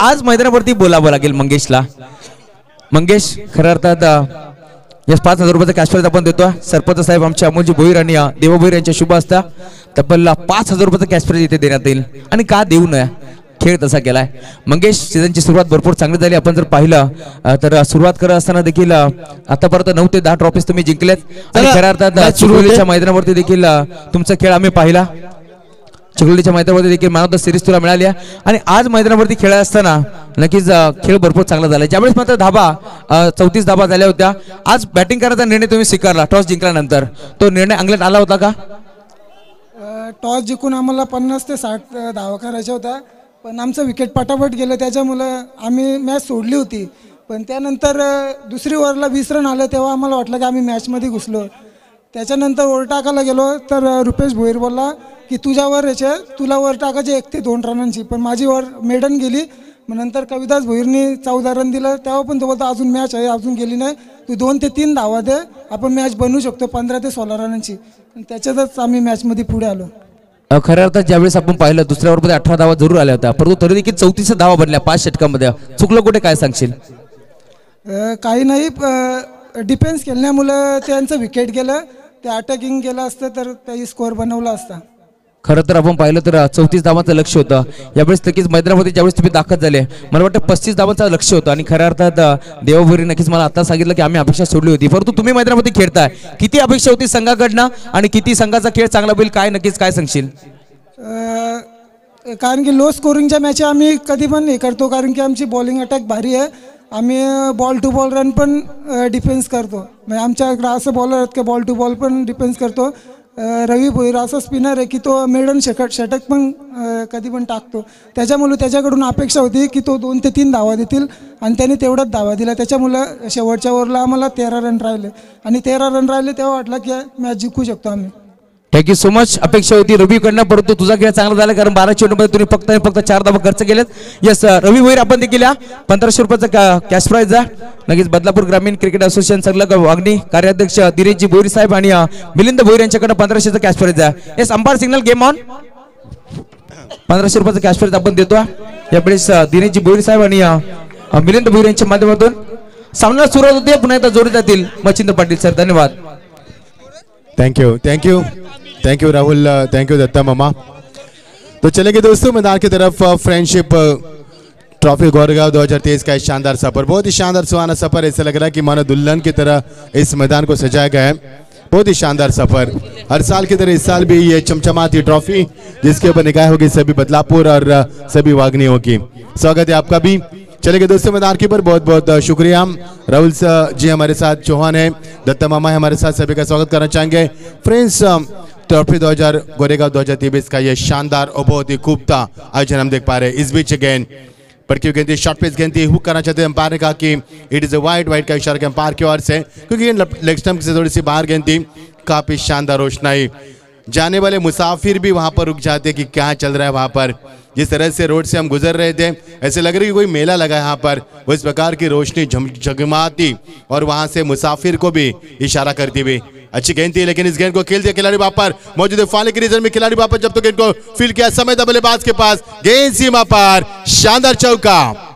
आज मैदानावरती बोलावं लागेल मंगेशला. मंगेश, खऱ्या अर्थात या 5,000 रुपयाचा कॅश प्राइज आपण देतो. सरपंच साहेब आमचे अमोलजी भोईर आणि देवा भोईर यांच्या शुभ असता तब्बल 5,000 रुपयाचा कॅश प्राइज इथे देण्यात येईल. आणि का देऊ नये, खेळ तसा केलाय. मंगेश, सीझनची सुरुवात भरपूर चांगली झाली. आपण जर पाहिलं तर सुरुवात करत असताना देखील आतापर्यंत 9 ते 10 ट्रॉफीज तुम्ही जिंकल्यात. आणि खऱ्या अर्थात चिखलीच्या मैदानावरती देखील तुमचा खेळ आम्ही पाहिला. चिखलीच्या मैदानावरती देखील मॅन ऑफ द सिरीज तुला मिळाली आहे. आणि आज मैदानावरती खेळत असताना नक्कीच खेळ भरपूर चांगला झाला. ज्यावेळेस मात्र धाबा 34 धाबा झाल्या होत्या. आज बॅटिंग करायचा निर्णय तुम्ही स्वीकारला टॉस जिंकल्यानंतर, तो निर्णय अंगलट आला होता का? टॉस जिंकून आम्हाला 50 ते 60 धावा करायच्या होत्या, पण आमचं विकेट पटापट गेलं, त्याच्यामुळं आम्ही मॅच सोडली होती. पण त्यानंतर दुसरी ओव्हरला 20 रन आलं, तेव्हा आम्हाला वाटलं की आम्ही मॅचमध्ये घुसलो. त्याच्यानंतर वर टाकायला गेलो तर रुपेश भोईर बोलला की तुझ्यावर तुला वर टाकायचे 1 ते 2 रनांची, पण माझी वर मेडन गेली. मग नंतर कविदास भोईरनी 14 रन दिलं, तेव्हा पण तो बोलतो अजून मॅच आहे, अजून गेली नाही, तू 2 ते 3 धावा दे, आपण मॅच बनवू शकतो 15 ते 16 रनांची. त्याच्यातच आम्ही मॅचमध्ये पुढे आलो. खऱ्या अर्थात ज्यावेळेस आपण पाहिलं दुसऱ्या ओव्हरमध्ये 18 धावा जरूर आल्या होत्या, परंतु तरी देखील 34 धावा बनल्या 5 षटकांमध्ये. चुकलं कुठे, काय सांगशील? काही नाही, डिफेन्स खेळण्यामुळं त्यांचं विकेट गेलं. ते अटॅकिंग केलं असतं तर त्याही स्कोअर बनवला असता. खरं तर आपण पाहिलं तर 34 धावांचं लक्ष होतं. यावेळेस नक्कीच मैदानामध्ये ज्यावेळेस तुम्ही दाखल झाले, मला वाटतं 35 धावांचं लक्ष होतं. आणि खऱ्या अर्थात देवाभोईर नक्कीच मला आता सांगितलं की आम्ही अपेक्षा सोडली होती, परंतु तुम्ही मैदानामध्ये खेळताय, किती अपेक्षा होती संघाकडनं आणि किती संघाचा खेळ चांगला होईल, काय नक्कीच काय सांगशील? कारण की लो स्कोरिंगच्या मॅच आम्ही कधी पण हे करतो, कारण की आमची बॉलिंग अटॅक भारी आहे. आम्ही बॉल टू बॉल रन पण डिफेन्स करतो. म्हणजे आमच्याकडे असं बॉलर आहेत की बॉल टू बॉल पण डिफेन्स करतो. रवी भोईर असा स्पिनर आहे की तो मेडन षटक पण कधी पण टाकतो. त्याच्यामुळे त्याच्याकडून अपेक्षा होती की तो 2 ते 3 धावा देतील, आणि त्याने तेवढाच धावा दिला. त्याच्यामुळं शेवटच्या ओव्हरला आम्हाला 13 रन राहिले, आणि 13 रन राहिले तेव्हा वाटलं की मॅच जिंकू शकतो आम्ही. Thank you so much. अपेक्षा होती रवीकडनं, परंतु तुझा खेळ चांगला झाला, कारण 12 चेंडूमध्ये तुम्ही फक्त 4 धावा खर्च केलेत. यस, रवी भोईर आपण देखील 1500 रुपयाचा कॅश प्राइज आहे. नक्कीच बदलापूर ग्रामीण क्रिकेट असोसिएशन संलग्न वागणी कार्याध्यक्ष धीरेशजी भोईर साहेब आणि मिलिंद भोईर यांच्याकडे 1500चा कॅश प्राइज आहे. Yes, umpire signal game on. 1500 रुपयाचा कॅश प्राइज आपण देतो. यावेळेस धीरेशजी भोईर साहेब आणि मिलिंद भोईर यांच्या माध्यमातून सामना सुरुवात होते. पुन्हा एकदा जोडी जातील मच्छिंद्र पाटील सर. धन्यवाद. Thank you Rahul, thank you Datta मामा. तो चलेंगे दोस्तों मैदान की तरफ. फ्रेंडशिप ट्रॉफी गोरेगांव 2023 का एक शानदार सफर, बहुत ही शानदार सुहाना सफर. ऐसा लग रहा है कि मानो दुल्हन की तरह इस मैदान को सजाया गया है. बहुत ही शानदार सफर. हर साल की तरह इस साल भी ये चमचमाती ट्रॉफी जिसके ऊपर निगाह होगी सभी बदलापुर और सभी वागनियों की. स्वागत है आपका भी. चलेंगे दोस्तों मैदान के ऊपर. बहुत बहुत शुक्रिया. राहुल जी हमारे साथ, चौहान है, दत्ता मामा है हमारे साथ, सभी का स्वागत करना चाहेंगे. फ्रेंड्स, ट्रॉफी 2000 गोरेगांव 2023 का ये शानदार और बहुत ही खूबता आयोजन हम देख पा रहे हैं. इस बीच गेंद पर क्यों गेंद शॉर्ट पेस गेंद हुक करना चाहते हैं. अंपायर ने कहा कि इट इज अ वाइड का इशारा अंपायर की ओर से, क्योंकि ये लेग स्टंप से थोड़ी सी बाहर गेंद थी. काफी शानदार रोशनाई, जाने वाले मुसाफिर भी वहां पर रुक जाते कि क्या चल रहा है वहां पर. जिस तरह से रोड से हम गुजर रहे थे ऐसे लग रही कोई मेला लगा यहाँ पर, वो इस प्रकार की रोशनी जगमगाती और वहां से मुसाफिर को भी इशारा करती हुई. अच्छी गेंद थी, लेकिन इस गेंद को खेल दिया खिलाड़ी वहां पर मौजूद है फाले की रिजर्व में. खिलाड़ी वहां पर जब तक गेंद को फील किया, समय था बल्लेबाज के पास, गेंद सीमा पार, शानदार चौका.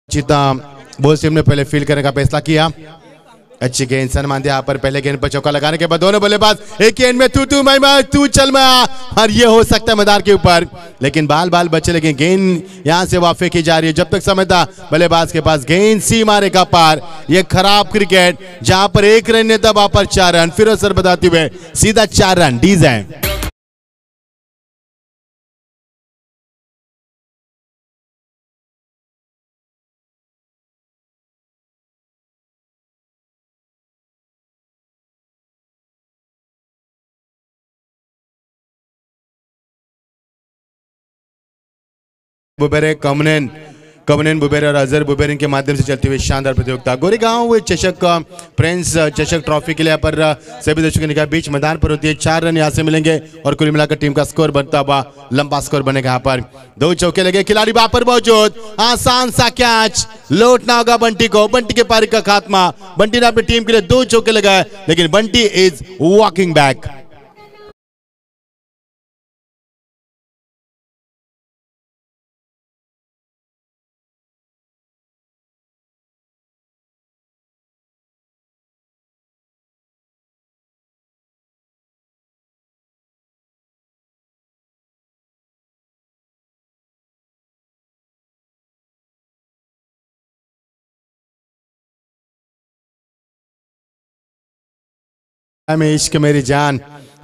चिता बोस टीम ने पहले फील्ड करने का फैसला किया. अच्छी गेंद सनमान यहाँ पर. पहले गेंद पर चौका लगाने के बाद दोनों बल्लेबाज एक गेंद में तू चल मैं, और ये हो सकता है मैदान के ऊपर, लेकिन बाल बचे, लेकिन गेंद यहां से वाफे की जा रही है. जब तक समय था बल्लेबाज के पास, गेंद सीमा रेखा पार. ये खराब क्रिकेट, जहां पर 1 रन था वहां पर 4 रन. फिर असर बताते हुए सीधा 4 रन डीज है. Bubere Kamnen कवनेन बुबेर और अजहर बुबेर के माध्यम से चलती हुई शानदार प्रतियोगिता गोरेगांव चषक प्रिंस चषक ट्रॉफी के लिए यहाँ पर सभी दर्शकों के बीच मैदान पर होती है। 4 रन यहाँ से मिलेंगे और कुल मिलाकर टीम का स्कोर बनता हुआ लंबा स्कोर बनेगा। यहाँ पर 2 चौके लगे, खिलाड़ी वहां पर मौजूद, आसान सा कैच, लौटना होगा बंटी को। बंटी के पारी का खात्मा, बंटी ने अपनी टीम के लिए 2 चौके लगाए, लेकिन बंटी इज वॉकिंग बैक। में इश्क मेरी जान,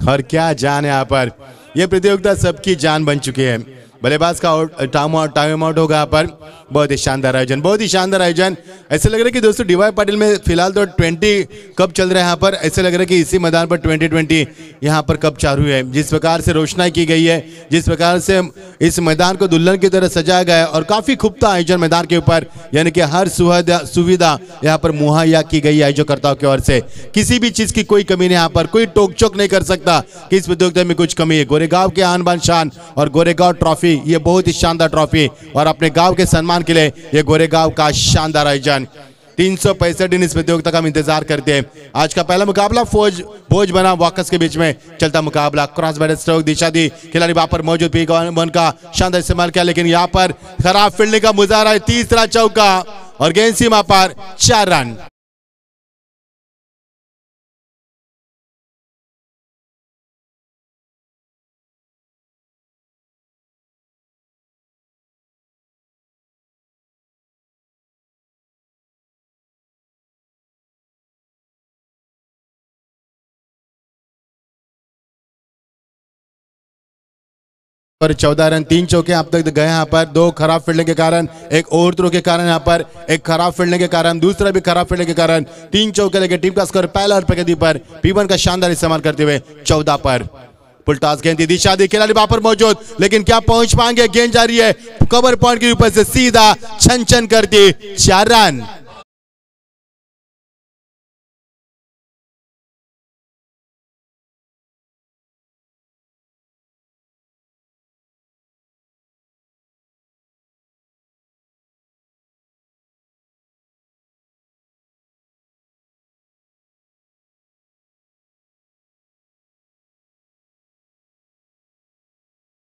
और क्या जान है यहाँ पर। यह प्रतियोगिता सबकी जान बन चुकी है। बल्लेबाज का टाइम आउट होगा यहाँ पर। बहुत ही शानदार आयोजन, बहुत ही शानदार आयोजन। ऐसे लग रहा है कि दोस्तों डीवाई पाटिल में फिलहाल तो 20 कप चल रहा है यहाँ पर। ऐसे लग रहा है कि इसी मैदान पर 2020 यहाँ पर कप चालू है। जिस प्रकार से रोशनाई की गई है, जिस प्रकार से इस मैदान को दुल्हन की तरह सजाया गया है, और काफी खूबता आयोजन मैदान के ऊपर, यानी कि हर सुविधा यहाँ पर मुहैया की गई आयोजकर्ताओं की ओर से। किसी भी चीज की कोई कमी नहीं यहाँ पर, कोई टोक चोक नहीं कर सकता कि इस प्रतियोगिता में कुछ कमी है। गोरेगांव के आन बान शान और गोरेगांव ट्रॉफी, ये बहुत ही शानदार ट्रॉफी, और अपने गांव के सम्मान के लिए ये गोरेगांव का शानदार आयोजन। 365 दिन इस प्रतियोगिता का हम इंतजार करते हैं। आज का पहला मुकाबला भोज बना वाकस के बीच में चलता मुकाबला। क्रॉस बैट स्ट्रोक दिशा दी, खिलाड़ी वहां पर मौजूद, पी1 का शानदार इस्तेमाल किया, लेकिन यहाँ पर खराब फील्डिंग का मुजाहरा है। तीसरा चौका और गेंद सीमा पर 4 रन। पर 14 रन, 3 चौके अब तक गए यहाँ पर। 2 खराब फील्डिंग के कारण, एक ओवर थ्रो के कारण यहाँ पर, एक खराब फील्डिंग के कारण, दूसरा भी खराब फील्डिंग के कारण 3 चौके लगे। टीम का स्कोर पहला और प्रगति पर पी1 का शानदार इस्तेमाल करते हुए 14 पर। पुलटास गेंद दी, दिशा दी, खिलाड़ी वहां पर मौजूद, लेकिन क्या पहुंच पाएंगे। गेंद जा रही है कवर पॉइंट के ऊपर से सीधा छन छन करती, 4 रन।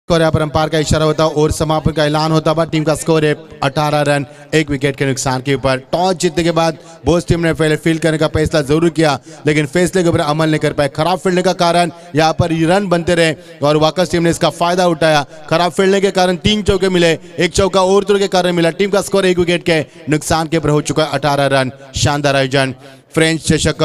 और यहाँ पर अंपायर का इशारा होता है और समापन का ऐलान होता है। टीम का स्कोर है 18 रन, 1 विकेट के नुकसान के ऊपर। टॉस जीतने के बाद बोस टीम ने पहले फील्ड करने का फैसला जरूर किया, लेकिन फैसले के ऊपर अमल नहीं कर पाए। खराब फील्डिंग का कारण यहाँ पर रन बनते रहे और वाकस टीम ने इसका फायदा उठाया। खराब फील्डिंग के कारण 3 चौके मिले, 1 चौका और के कारण मिला। टीम का स्कोर 1 विकेट के नुकसान के ऊपर हो चुका है, 18 रन। शानदार आयोजन, फ्रेंच चषक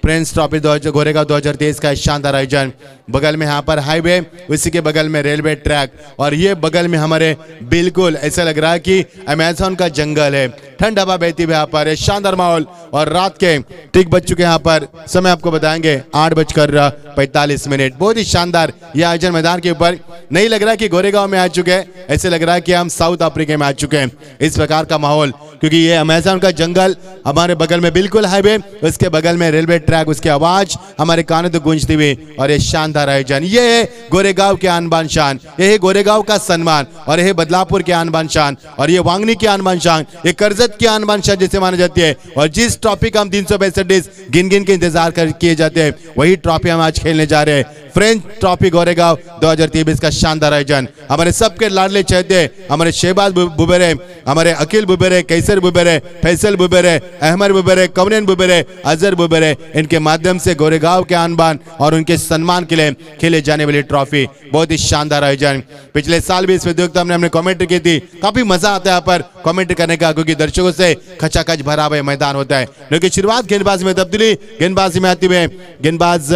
प्रिंस ट्रॉफी गोरेगांव 2023 का शानदार आयोजन। बगल में यहाँ पर हाईवे, उसी के बगल में रेलवे ट्रैक, और ये बगल में हमारे बिल्कुल ऐसा लग रहा है कि अमेज़न का जंगल है। ठंड हवा बहती हुई यहाँ पर, शानदार माहौल। और रात के ठीक बज चुके यहाँ पर, समय आपको बताएंगे 8:45। बहुत ही शानदार यह आयोजन मैदान के ऊपर। नहीं लग रहा कि गोरेगांव में आ चुके हैं, ऐसे लग रहा है कि हम साउथ अफ्रीका में आ चुके हैं। इस प्रकार का माहौल, क्योंकि ये अमेज़न का जंगल हमारे बगल में बिल्कुल हाईवे, उसके बगल में रेलवे ट्रैक, उसकी आवाज हमारे कानों तक गूंजती हुई, और ये शानदार आयोजन। ये है गोरेगांव के आन बान शान, ये है गोरेगांव का सम्मान, और ये है बदलापुर के आन बान शान, और ये वांगनी की आन बान शान, ये करजत की आन बान शान जैसे मानी जाती है। और जिस ट्रॉफी का हम 365 डेज गिन गिन के इंतजार किए जाते हैं, वही ट्रॉफी हम आज खेलने जा रहे हैं। फ्रेंच ट्रॉफी गोरेगांव 2023 का शानदार आयोजन। हमारे सबके लाडले चहेते, हमारे शहबाज बुबेरे, हमारे अखिल बुबेरे, कैसर बुबेरे, फैसल बुबेरे, अहमद बुबेरे, कवनेन बुबेरे, अजहर बुबेरे, इनके माध्यम से गोरेगांव के आन बान और उनके सम्मान के लिए खेले जाने वाली ट्रॉफी। बहुत ही शानदार आयोजन। पिछले साल भी इस प्रतियोगिता में हमने कमेंट्री की थी, काफी मजा आता है यहाँ पर कमेंट्री करने का, क्योंकि दर्शकों से खचाखच भरा हुआ मैदान होता है। लेकिन शुरुआत गेंदबाजी में तब्दीली, गेंदबाजी में आती हुए गेंदबाज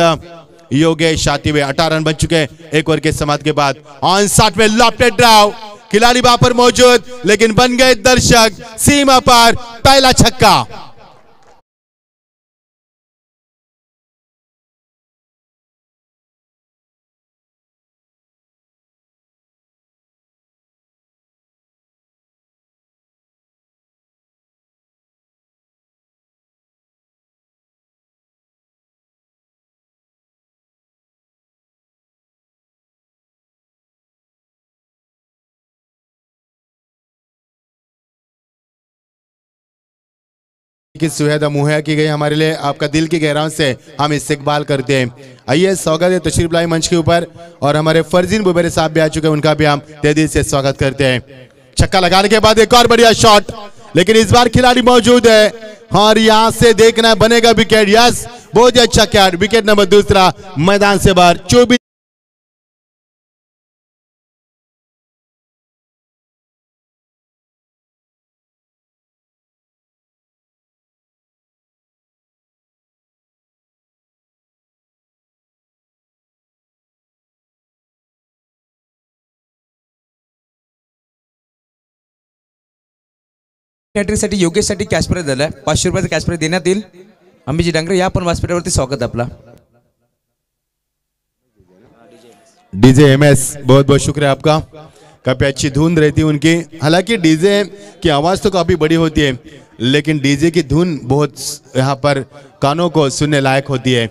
योगेश आते हुए 18 रन बन चुके हैं 1 ओवर के समाप्ति के बाद। ऑन शॉट में लॉफ्टेड ड्राइव, खिलाड़ी वहां पर मौजूद, लेकिन बन गए दर्शक सीमा पर पहला छक्का। की सुविधा मुहैया की गई हमारे लिए, आपका दिल की गहराइयों से हम इस्तकबाल करते हैं। आइए स्वागत है तशरीफ लाई मंच के ऊपर, और हमारे फरजीन बुबेरे साहब भी आ चुके हैं, उनका भी हम तहे दिल से स्वागत करते हैं। छक्का लगाने के बाद एक और बढ़िया शॉट, लेकिन इस बार खिलाड़ी मौजूद है और यहां से देखना है बनेगा विकेट। यस, बहुत ही अच्छा कैच, विकेट नंबर दूसरा मैदान से बाहर। 24 साठी योगेशसाठी कॅश प्राइज झालाय, 500 रुपयाचा कॅश प्राइज देण्यात येईल। अंबिजी डांगरे या पण व्यासपीठावरती स्वागत आपला। डीजे एमएस, बहुत बहुत शुक्रिया आपका। काफी अच्छी धुन रहती है उनकी, हालांकि डीजे की आवाज तो काफी बड़ी होती है, लेकिन डीजे की धुन बहुत यहाँ पर कानों को सुनने लायक होती है।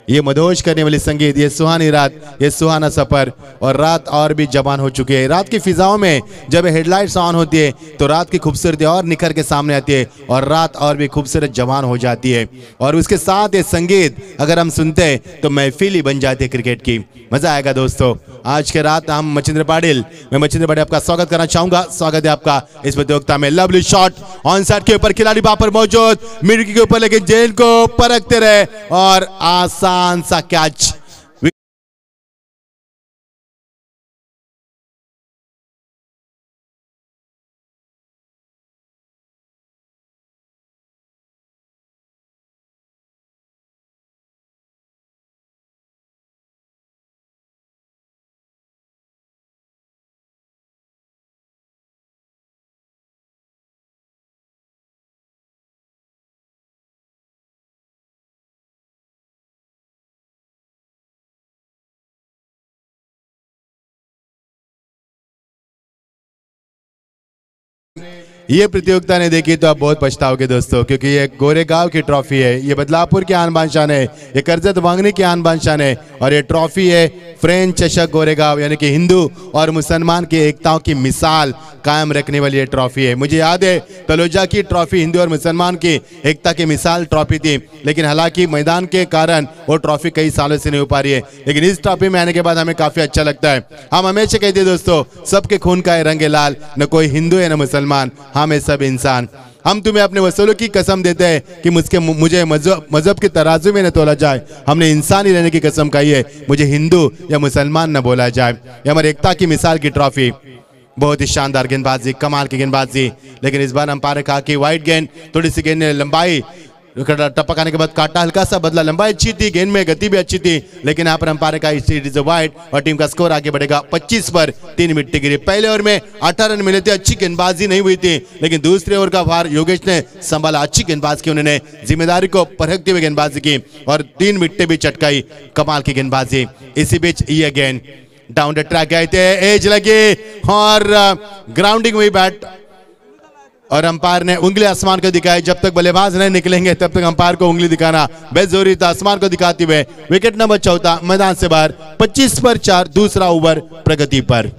ये मदहोश करने वाली संगीत, ये सुहानी रात, ये सुहाना सफर, और रात और भी जवान हो चुकी है। रात की फिजाओं में जब हेडलाइट्स ऑन होती है तो रात की खूबसूरती और निखर के सामने आती है, और रात और भी खूबसूरत जवान हो जाती है। और उसके साथ ये संगीत अगर हम सुनते हैं तो महफिल ही बन जाती है क्रिकेट की। मजा आएगा दोस्तों। आज के रात हम मचिंद्र पाटिल, मैं मचिंद्र पाटिल आपका स्वागत करना चाहूंगा। स्वागत है आपका इस प्रतियोगिता में। लवली शॉट ऑन साइड के ऊपर, खिलाड़ी वहां पर मौजूद, मिड के ऊपर, लेकिन जेल को परखते रहे और आसान सा कैच। ये प्रतियोगिता ने देखी तो आप बहुत पछताओगे दोस्तों, क्योंकि ये गोरेगांव की ट्रॉफी है, ये बदलापुर की आन बान शान है, ये करजत वांगनी की आन बान शान है, और ये ट्रॉफी है फ्रेंच चषक गोरेगांव, यानी कि हिंदू और मुसलमान की एकताओं की मिसाल कायम रखने वाली ये ट्रॉफी है। मुझे याद है तलोजा की ट्रॉफी हिंदू और मुसलमान की एकता की मिसाल ट्रॉफी थी, लेकिन हालांकि मैदान के कारण वो ट्रॉफी कई सालों से नहीं हो पा रही है, लेकिन इस ट्रॉफी में आने के बाद हमें काफी अच्छा लगता है। हम हमेशा कहते हैं दोस्तों, सबके खून का है रंग लाल, न कोई हिंदू है न मुसलमान, हम है सब इंसान। हम तुम्हें अपने वसूलों की कसम देते हैं कि मुझे मजहब के तराजू में न तोला जाए। हमने इंसानी रहने की कसम खाई है, मुझे हिंदू या मुसलमान न बोला जाए। ये हमारी एकता की मिसाल की ट्रॉफी। बहुत ही शानदार गेंदबाजी, कमाल की गेंदबाजी, लेकिन इस बार अंपायर ने कहा कि वाइड गेंद, थोड़ी सी गेंद ने लंबाई टपक आने के बाद काटा हल्का सा बदला, लंबाई अच्छी थी, गेंद में गति भी अच्छी थी, लेकिन यहाँ पर अंपायर का इट इज वाइड और टीम का स्कोर आगे बढ़ेगा 25 पर 3 विकेट गिरे। पहले ओवर में 18 रन मिले थे, अच्छी गेंदबाजी नहीं हुई थी, लेकिन दूसरे ओवर का भार योगेश ने संभाला, अच्छी गेंदबाजी की, उन्होंने जिम्मेदारी को परखते हुए गेंदबाजी की और 3 विकेटें भी चटकाई, कमाल की गेंदबाजी। इसी बीच ये गेंद डाउन द ट्रैक गए थे, एज लगे और ग्राउंडिंग हुई बैट, और अंपायर ने उंगली आसमान को दिखाई। जब तक बल्लेबाज नहीं निकलेंगे तब तक अंपायर को उंगली दिखाना बेहद जरूरी था। आसमान को दिखाते हुए विकेट नंबर 14 मैदान से बाहर, 25 पर 4, दूसरा ओवर प्रगति पर।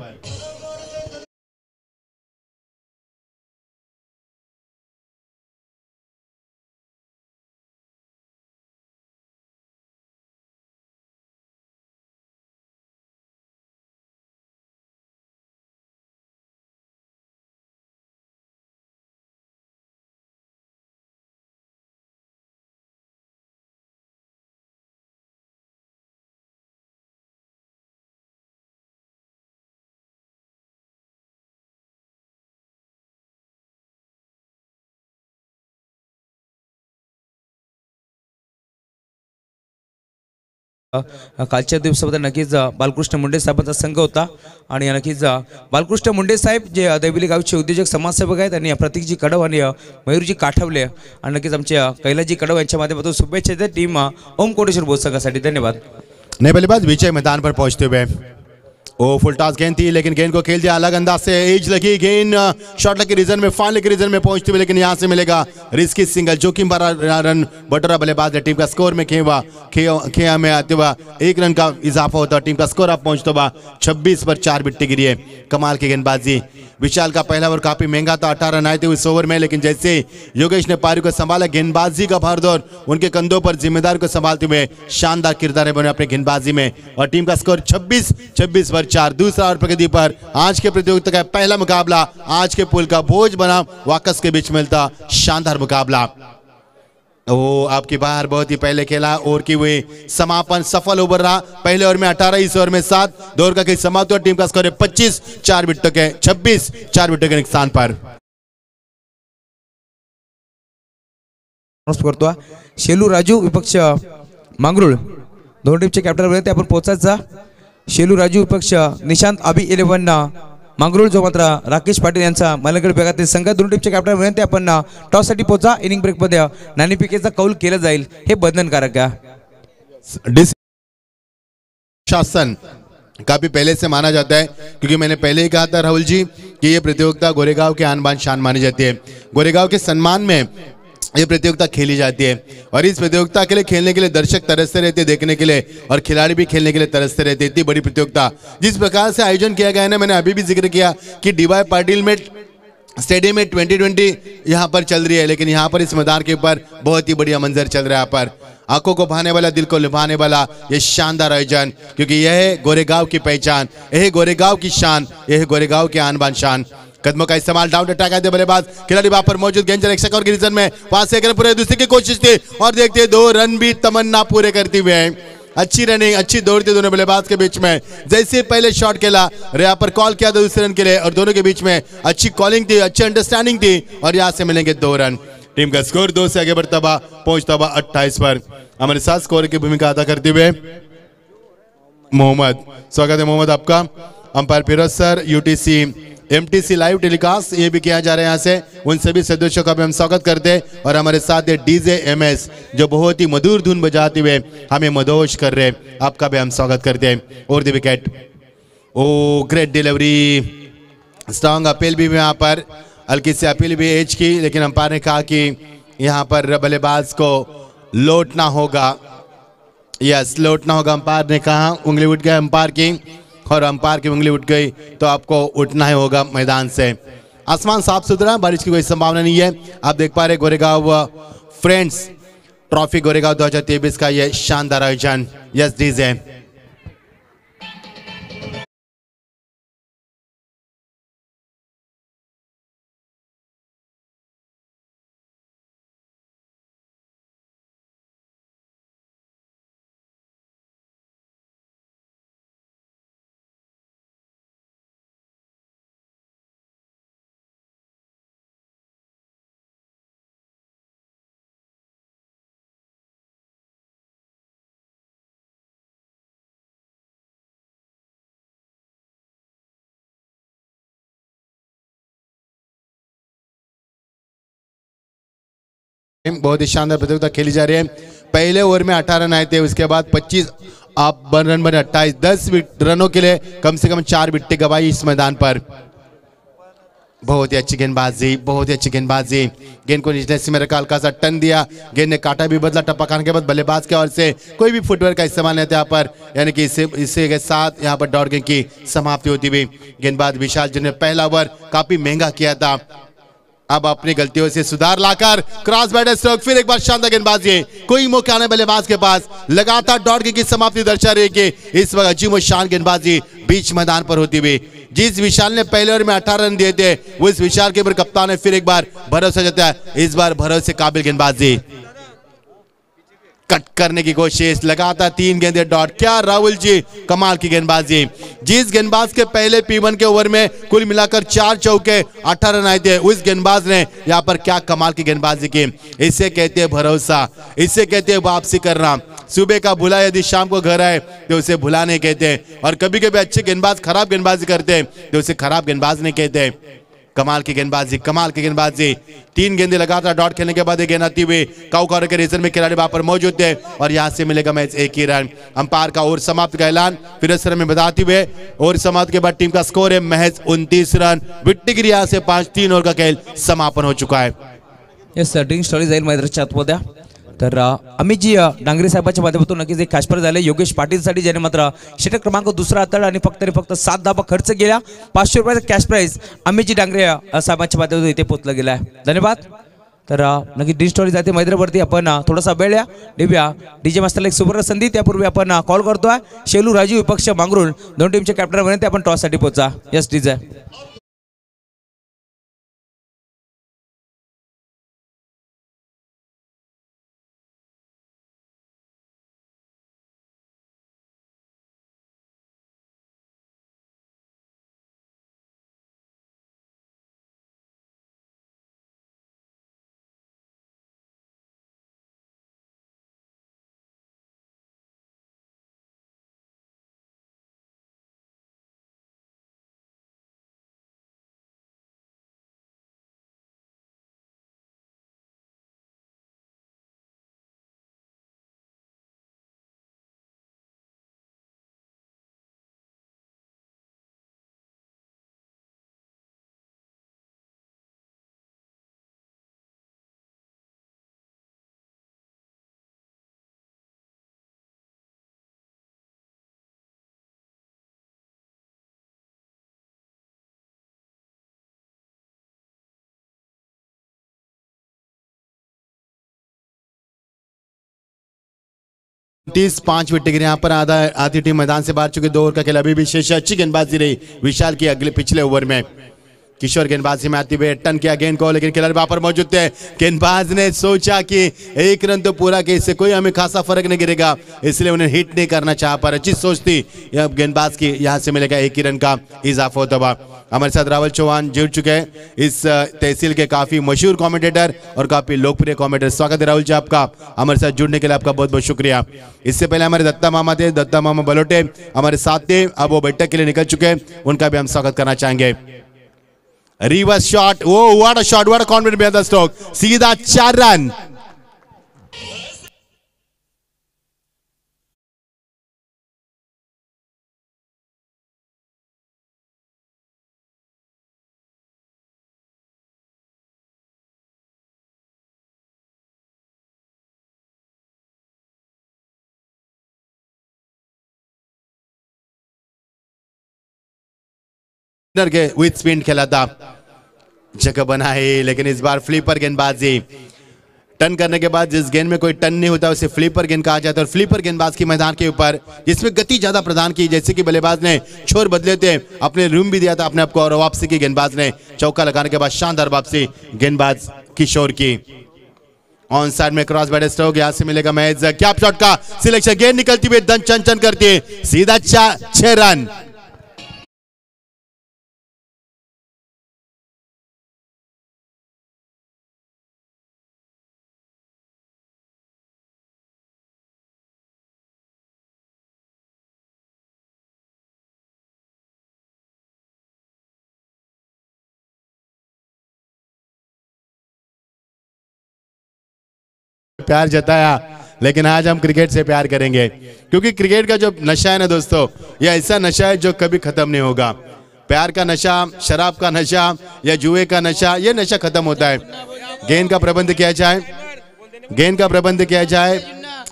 कालच्या दिवसामध्ये नक्कीच बालकृष्ण मुंडे साहेबांचा संघ होता, आणि नक्कीच बालकृष्ण मुंडे साहेब जे दैवली गावचे उद्योजक समाजसेवक आहेत, आणि प्रतीकजी कडव आणि मयूरजी काठवले, आणि नक्कीच आमच्या कैलासजी कडव यांच्या माध्यमातून शुभेच्छा देतात टीम ओम कोटेश्वर बोध संघासाठी। धन्यवाद। नए बल्लेबाज विजय मैदान पर पहुंचते हुए, ओ फुल टॉस गेंद थी, लेकिन गेंद को खेल दिया अलग अंदाज से, एज लगी, गेंद शॉट लगी रीजन में, फाइनल के रीजन में पहुंचते हुए, लेकिन यहां से मिलेगा रिस्की सिंगल, जोखिम भरा रन बटोरा बल्लेबाज ने। टीम का स्कोर में खेया में आते हुआ 1 रन का इजाफा होता है, टीम का स्कोर अब पहुंचता हुआ 26 पर 4 विकेट गिरी है। कमाल की गेंदबाजी, विशाल का पहला ओवर काफी महंगा था, 18 रन आए थे उस ओवर में, लेकिन जैसे योगेश ने पारी को संभाला, गेंदबाजी का भारदौर उनके कंधों पर जिम्मेदारी को संभालते हुए शानदार किरदार बने अपने गेंदबाजी में और टीम का स्कोर 26 पर 4। दूसरा ओवर प्रगति पर आज के प्रतियोगिता का पहला मुकाबला आज के पुल का बोझ बना वाकस के बीच मिलता शानदार मुकाबला। वो आपकी बाहर बहुत ही पहले खेला और की हुई समापन सफल ओवर रहा। पहले ओवर में 18, इस ओवर में 7, दो ओवर का खेल समाप्त हुआ। टीम का स्कोर है 25, 4 विकेटों के 26, 4 विकेटों के नुकसान पर। करतो शेलू राजू विपक्ष मांगरुळ, दोन टीमचे कॅप्टन होते आपण पोहोचायचा। शेलू राजू विपक्ष निशांत आबी 11 मांगरुळ, जो मात्र राकेश पाटील यांचा मलगड विभागातील संघ। दोन टीमचे कॅप्टन विनंती आपण टॉस साठी पोहोचा। इनिंग ब्रेक मध्ये नाणेफेकीचा कौल केला जाईल, हे बंधनकारक आहे। शासन काफी पहले से माना जाता है, क्योंकि मैंने पहले ही कहा था राहुल जी कि ये प्रतियोगिता गोरेगांव के आन बान शान मानी जाती है। गोरेगांव के सम्मान में ये प्रतियोगिता खेली जाती है और इस प्रतियोगिता के लिए खेलने के लिए दर्शक तरसते रहते देखने के लिए और खिलाड़ी भी खेलने के लिए तरसते रहते। इतनी बड़ी प्रतियोगिता जिस प्रकार से आयोजन किया गया है ना, मैंने अभी भी जिक्र किया कि डीवाई पाटिल में स्टेडियम में 2020 यहाँ पर चल रही है, लेकिन यहाँ पर इस मैदान के ऊपर बहुत ही बढ़िया मंजर चल रहा है। यहाँ पर आंखों को भाने वाला, दिल को लुभाने वाला ये शानदार आयोजन, क्योंकि यह है गोरेगांव की पहचान, यह है गोरेगांव की शान, यह है गोरेगांव की आन बान शान। कदमों का इस्तेमाल, डाउन अटैक आते बल्लेबाज खिलाड़ी वहां पर मौजूद, गेंद रक्षक और गिरिजन में वहां से पूरे दूसरे की कोशिश थी और देखते 2 रन भी तमन्ना पूरे करते हुए। अच्छी रनिंग, अच्छी दौड़ती दोनों बल्लेबाज के बीच में। जैसे पहले शॉट खेला यहाँ पर कॉल किया था दूसरे रन के लिए और दोनों के बीच में अच्छी कॉलिंग थी, अच्छी अंडरस्टैंडिंग थी और यहाँ से मिलेंगे 2 रन। टीम का स्कोर 2 से आगे बढ़ता हुआ पहुंचता हुआ 28 पर। हमारे साथ स्कोर की भूमिका अदा करते हुए मोहम्मद, स्वागत है मोहम्मद आपका। Umpire Firoz sir, UTC MTC live telecast ये भी किया जा रहा है यहाँ से, उन सभी सदस्यों का भी हम स्वागत करते हैं। और हमारे साथ है डीजे एमएस जो बहुत ही मधुर धुन बजाते हुए हमें मदहोश कर रहे हैं, आपका भी हम स्वागत करते हैं। और the wicket, oh great delivery, strong appeal भी यहाँ पर, हल्की सी अपील भी एज की, लेकिन अंपायर ने कहा कि यहाँ पर बल्लेबाज को लौटना होगा। यस, लौटना होगा, अंपायर ने कहा। उंगली उठ गई अंपायर की और अंपायर की उंगली उठ गई तो आपको उठना ही होगा मैदान से। आसमान साफ सुथरा, बारिश की कोई संभावना नहीं है। आप देख पा रहे गोरेगांव फ्रेंड्स ट्रॉफी गोरेगांव 2023 का यह शानदार आयोजन। यस डीजे, बहुत ही शानदार प्रतियोगिता खेली जा रही है। पहले ओवर में 18 रन आए थे, उसके बाद 25 आप रन बने 28, 10 रनों के लिए कम से कम 4 विकेट गवाई इस मैदान पर। बहुत ही अच्छी गेंदबाजी, बहुत ही अच्छी गेंदबाजी। गेंद को निचले हिस्से में रखा, हल्का सा टर्न दिया, गेंद ने काटा भी बदला, टप्पा खाने के बाद बल्लेबाज के ओर से कोई भी फुटवर्क का इस्तेमाल नहीं था यहाँ पर, यानी कि इससे के साथ यहाँ पर डॉट गेंद की समाप्ति होती हुई। गेंदबाज विशाल जिन्होंने पहला ओवर काफी महंगा किया था, अब अपनी गलतियों से सुधार लाकर क्रॉस बैटर स्ट्रोक, फिर एक बार शानदार गेंदबाजी, कोई मौका नहीं बल्लेबाज के पास, लगातार डॉट की समाप्ति दर्शा रही है कि इस वक्त अजीब शान गेंदबाजी बीच मैदान पर होती हुई। जिस विशाल ने पहले ओवर में 18 रन दिए थे, वो इस विशाल के ऊपर कप्तान ने फिर एक बार भरोसा जताया, इस बार भरोसे काबिल गेंदबाजी, कट करने की कोशिश, लगातार 3 गेंदें डॉट। क्या राहुल जी कमाल की गेंदबाजी। जिस गेंदबाज के पहले P1 के ओवर में कुल मिलाकर 4 चौके 18 रन आए थे, उस गेंदबाज ने यहाँ पर क्या कमाल की गेंदबाजी की। इसे कहते हैं भरोसा, इसे कहते हैं वापसी करना। सुबह का भुला यदि शाम को घर आए तो उसे भुला नहीं कहते, और कभी कभी अच्छे गेंदबाज खराब गेंदबाजी करते हैं तो उसे खराब गेंदबाज नहीं कहते। कमाल की गेंदबाजी, कमाल की गेंदबाजी। 3 गेंदें लगातार डॉट खेलने के बाद एक गेंद आती हुई काउ कॉर्नर के रीजन में खिलाड़ी वहां पर मौजूद थे और यहां से मिलेगा मैच 1 ही रन। अंपायर का ओवर समाप्त का ऐलान फिर सर में बताते हुए, ओवर समाप्त के बाद टीम का स्कोर है महज 29 रन। विट्टी गिरी यहां से 5-3 ओवर का खेल समापन हो चुका है। यस सर, ड्रिंक स्टॉरी जाईल मैदानाच्या आतमध्ये, तर अमितजी डांगरे साहेबांच्या माध्यमातून नक्कीच एक कॅश प्राइज झाले योगेश पाटीलसाठी, ज्याने मात्र षटक क्रमांक दुसरा हाताळला आणि फक्त 7 धावा खर्च केल्या. 500 रुपयाचा कॅश प्राइज अमितजी डांगरे साहेबांच्या माध्यमातून इथे पोहोचला गेला आहे. धन्यवाद. तर नक्की डी स्टोरी जाते मैदानावरती आपण थोडासा वेळ या देऊया. डीजे मास्टरला एक सुवर्ण संधी. त्यापूर्वी आपण कॉल करतोय शेलू राजू विपक्ष मांगरुळ, दोन टीमचे कॅप्टन बनते आपण टॉस साठी पोहोचा. Yes DJ. तीस 5 विकेट गिरे यहाँ पर आधी टीम मैदान से बाहर चुकी. 2 ओवर का खेल अभी भी शेष. अच्छी गेंदबाजी रही विशाल की अगले पिछले ओवर में. किशोर गेंदबाजी में आते हुए टर्न किया गेंद को, लेकिन खिलाड़ी वहां पर मौजूद थे. गेंदबाज ने सोचा कि एक रन तो पूरा के इससे कोई हमें खासा फर्क नहीं गिरेगा, इसलिए उन्हें हिट नहीं करना चाहा. पर अच्छी सोच थी गेंदबाज की. यहां से मिलेगा 1 ही रन का इजाफा होता हुआ. हमारे साथ राहुल चौहान जुड़ चुके हैं, इस तहसील के काफी मशहूर कमेंटेटर और काफी लोकप्रिय कमेंटेटर. स्वागत है राहुल जी आपका. हमारे साथ जुड़ने के लिए आपका बहुत बहुत शुक्रिया. इससे पहले हमारे दत्ता मामा थे, दत्ता मामा बलोटे हमारे साथ थे, अब वो बैठक के लिए निकल चुके हैं, उनका भी हम स्वागत करना चाहेंगे. रिवर्स शॉट, वो what a shot, what a confident behind the stroke. सीधा 4 रन. के विथ स्पिन खेला था, जगह बना है, लेकिन इस बार फ्लिपर गेंदबाजी. टर्न करने के बाद जिस गेंद में कोई टर्न नहीं होता उसे फ्लिपर गेंद कहा जाता है. और फ्लिपर गेंदबाज की मैदान के ऊपर जिसमें गति ज्यादा प्रदान की, जैसे कि बल्लेबाज ने छोर बदले थे, अपने रूम भी दिया था अपने आप को, और वापसी की गेंदबाज ने चौका लगाने के बाद शानदार वापसी गेंदबाज किशोर की. ऑन साइड में क्रॉस बैट स्ट्रोक, यहां से मिलेगा मैच. कैप शॉट का सिलेक्शन, गेंद निकलती हुई दन चन चन करती है, सीधा 6 रन. प्यार जताया, लेकिन आज हम क्रिकेट से प्यार करेंगे, क्योंकि क्रिकेट का जो नशा है ना दोस्तों, यह ऐसा नशा है जो कभी खत्म नहीं होगा. प्यार का नशा, शराब का नशा या जुए का नशा, यह नशा खत्म होता है. गेंद का प्रबंध किया जाए, गेंद का प्रबंध किया जाए.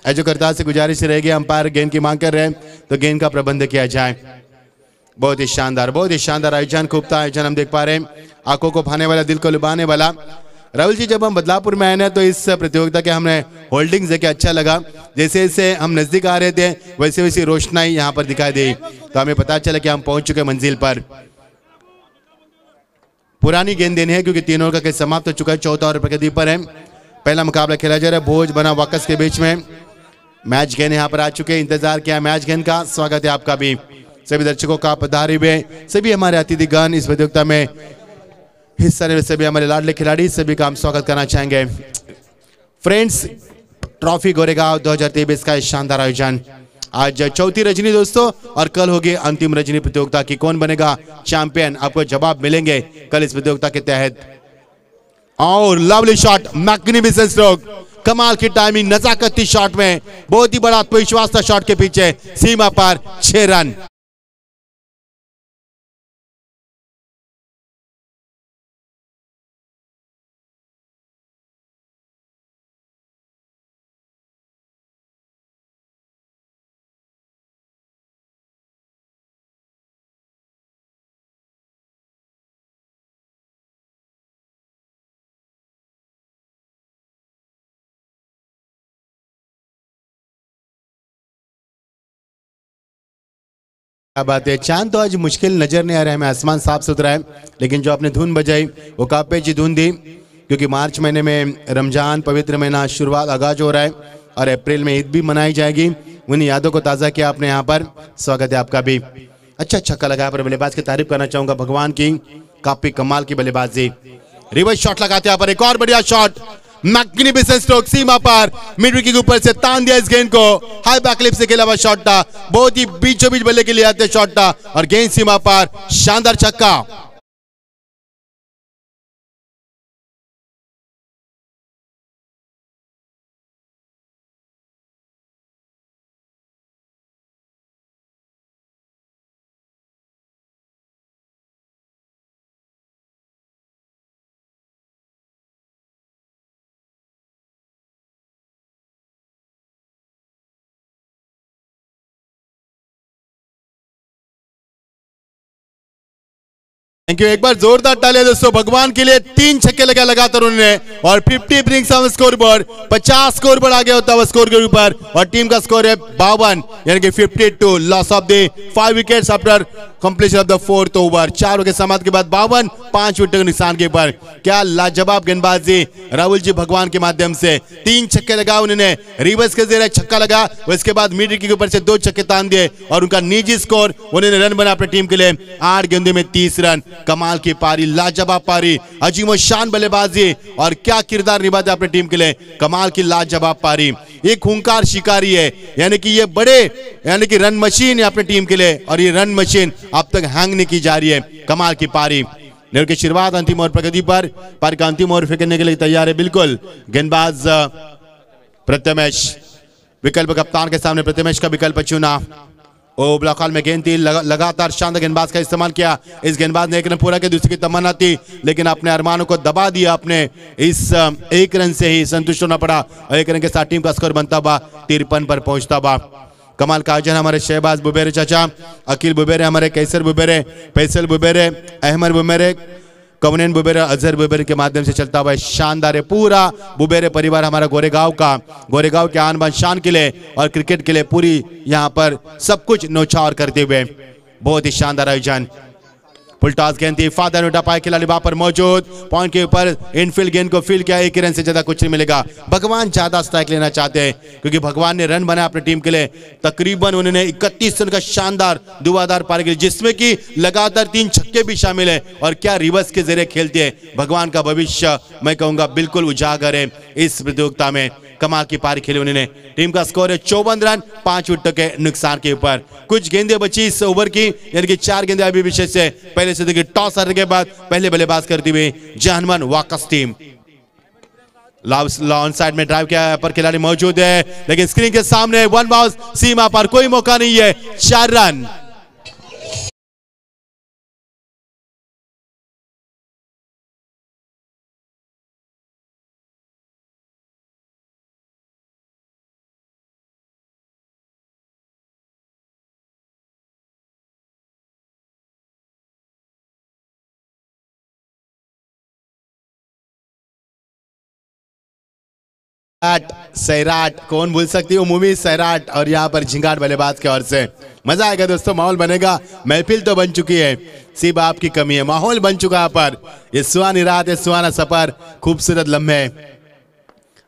एजोकर्ता से गुजारिश रहेगी, अंपायर गेंद की मांग कर रहे हैं तो गेंद का प्रबंध किया जाए. बहुत ही शानदार आयोजन, खूब आयोजन हम देख पा रहे हैं, आंखों को भाने वाला, दिल को लुभाने वाला. राहुल जी, जब हम बदलापुर में आए ना तो इस प्रतियोगिता के हमने होल्डिंग्स देखे, अच्छा लगा. जैसे जैसे हम नजदीक आ रहे थे वैसे वैसी रोशनाई यहाँ पर दिखाई दी, तो हमें पता चला कि हम पहुंच चुके मंजिल पर. पुरानी गेंद देनी है क्योंकि 3 ओवर का खेल समाप्त हो चुका है, 14 ओवर प्रगति पर है. पहला मुकाबला खेला जा रहा है भोज बना वाकस के बीच में. मैच गेंद यहाँ पर आ चुके हैं, इंतजार किया मैच गेंद का. स्वागत है आपका भी, सभी दर्शकों का पधारे हुए, सभी हमारे अतिथिगण इस प्रतियोगिता में हिस्सा लेने, सभी हमारे लाडले खिलाड़ी, सभी का हम स्वागत करना चाहेंगे. फ्रेंड्स, ट्रॉफी गोरेगांव 2023 का शानदार आयोजन. आज चौथी रजनी दोस्तों, और कल होगी अंतिम रजनी प्रतियोगिता की. कौन बनेगा चैंपियन, आपको जवाब मिलेंगे कल इस प्रतियोगिता के तहत. और लवली शॉट, मैग्निफिसेंट स्ट्रोक, कमाल की टाइमिंग, नजाकती शॉट में बहुत ही बड़ा आत्मविश्वास था शॉट के पीछे, सीमा पर 6 रन. क्या बात है। चांद तो आज मुश्किल नजर नहीं आ रहा है हमें, आसमान साफ सुथरा है, लेकिन जो आपने धुन बजाई वो काफी अच्छी धुन दी, क्योंकि मार्च महीने में रमजान पवित्र महीना शुरुआत आगाज हो रहा है और अप्रैल में ईद भी मनाई जाएगी। उन यादों को ताज़ा किया आपने यहाँ पर, स्वागत है आपका भी। अच्छा छक्का लगाया पर बल्लेबाज की तारीफ करना चाहूंगा भगवान की, काफी कमाल की बल्लेबाजी। रिवर्स शॉट लगाते यहाँ पर, एक और बढ़िया शॉट, मैग्निफिसेंट स्ट्रोक, सीमा पार मिड विकेट के ऊपर से तान दिया इस गेंद को, हाई बैकलिप से खेला हुआ शॉट था, बहुत ही बीचों बीच बल्ले के लिए आते शॉट था और गेंद सीमा पार, शानदार छक्का। थैंक यू, एक बार जोरदार तालियां दोस्तों भगवान के लिए। 3 छक्के लगा लगातार उन्होंने और 50 brings on score board, 50 score board आगे होता है स्कोर के ऊपर और टीम का स्कोर है 52, यानी कि 52। Loss of the 5 wickets after completion of the 4th over. 4 wicket समाप्त के बाद 52, 5 विकेट के नुकसान के ऊपर। क्या लाजवाब गेंदबाजी राहुल जी भगवान के माध्यम से, 3 छक्के लगा उन्होंने, रिवर्स के जरिए छक्का लगा, उसके बाद मिड विकेट के ऊपर से 2 छक्के तान दिए और उनका निजी स्कोर, उन्होंने रन बना अपनी टीम के लिए 8 गेंदों में 30 रन। कमाल की पारी, लाजवाब पारी, अजीमो शान बल्लेबाजी और क्या किरदार निभाते अपनी टीम के लिए, कमाल की लाजवाब पारी। एक खूंखार शिकारी है, यानी कि ये बड़े यानी कि रन मशीन है अपनी टीम के लिए और ये रन मशीन अब तक हैंग नहीं की जा रही है। कमाल की पारी की शुरुआत अंतिम ओवर प्रगति पर, पारी का अंतिम ओवर फेंकने के लिए तैयार है बिल्कुल गेंदबाज प्रथमेश। विकल्प कप्तान के सामने प्रथमेश का विकल्प चुना। ओ ब्लॉक हॉल में गेंद थी, लगातार शानदार गेंदबाज का इस्तेमाल किया। इस गेंदबाज ने एक रन पूरा किया, दूसरी की तमन्ना थी लेकिन अपने अरमानों को दबा दिया। अपने इस 1 रन से ही संतुष्ट होना पड़ा और 1 रन के साथ टीम का स्कोर बनता हुआ 53 पर पहुंचता हुआ। कमाल का आयोजन हमारे शहबाज बुबेरे चाचा, अकील बुबेरे, हमारे कैसर बुबेरे, फैसल बुबेरे, अहमद बुबेरे, कवनेन बुबेरे, अजहर बुबेरे के माध्यम से चलता हुआ शानदार है। पूरा बुबेरे परिवार हमारा गोरेगांव का, गोरेगांव के आन बान शान के लिए और क्रिकेट के लिए पूरी यहाँ पर सब कुछ न्यौछावर करते हुए बहुत ही शानदार आयोजन। फुल टॉस गेंद थी, फादर उठा पाए, खिलाड़ी वहां पर मौजूद, पॉइंट के ऊपर इनफील्ड गेंद को फील्ड किया। 1 रन से ज्यादा कुछ नहीं मिलेगा। भगवान ज्यादा स्ट्राइक लेना चाहते हैं क्योंकि भगवान ने रन बनाया अपनी टीम के लिए। तकरीबन उन्होंने 31 रन का शानदार धुआंधार पारी खेली, जिसमें कि लगातार 3 छक्के भी शामिल है और क्या रिवर्स के जरिए खेलते हैं। भगवान का भविष्य मैं कहूंगा बिल्कुल उजागर है इस प्रतियोगिता में। कमाल की पारी खेली उन्होंने। टीम का स्कोर है 54 रन 5 विकेटों के नुकसान के ऊपर। कुछ गेंदें बची इस ओवर की, यानी कि 4 गेंदें अभी विशेष से पहले से देखिए टॉस हारने के बाद पहले बल्लेबाज करती हुई जहनमन वाकस टीम। ऑन साइड में ड्राइव किया पर खिलाड़ी मौजूद है, लेकिन स्क्रीन के सामने 1 बाउंस, सीमा पर कोई मौका नहीं है, 4 रन। सैराट, कौन भूल सकती है मूवी सैराट, और यहाँ पर झिंगाट बल्लेबाज के ओर से। मजा आएगा दोस्तों, माहौल बनेगा। महफिल तो बन चुकी है, सिर्फ आपकी कमी है। माहौल बन चुका है पर ये सुहानी रात है, सुहाना सफर, खूबसूरत लम्हे।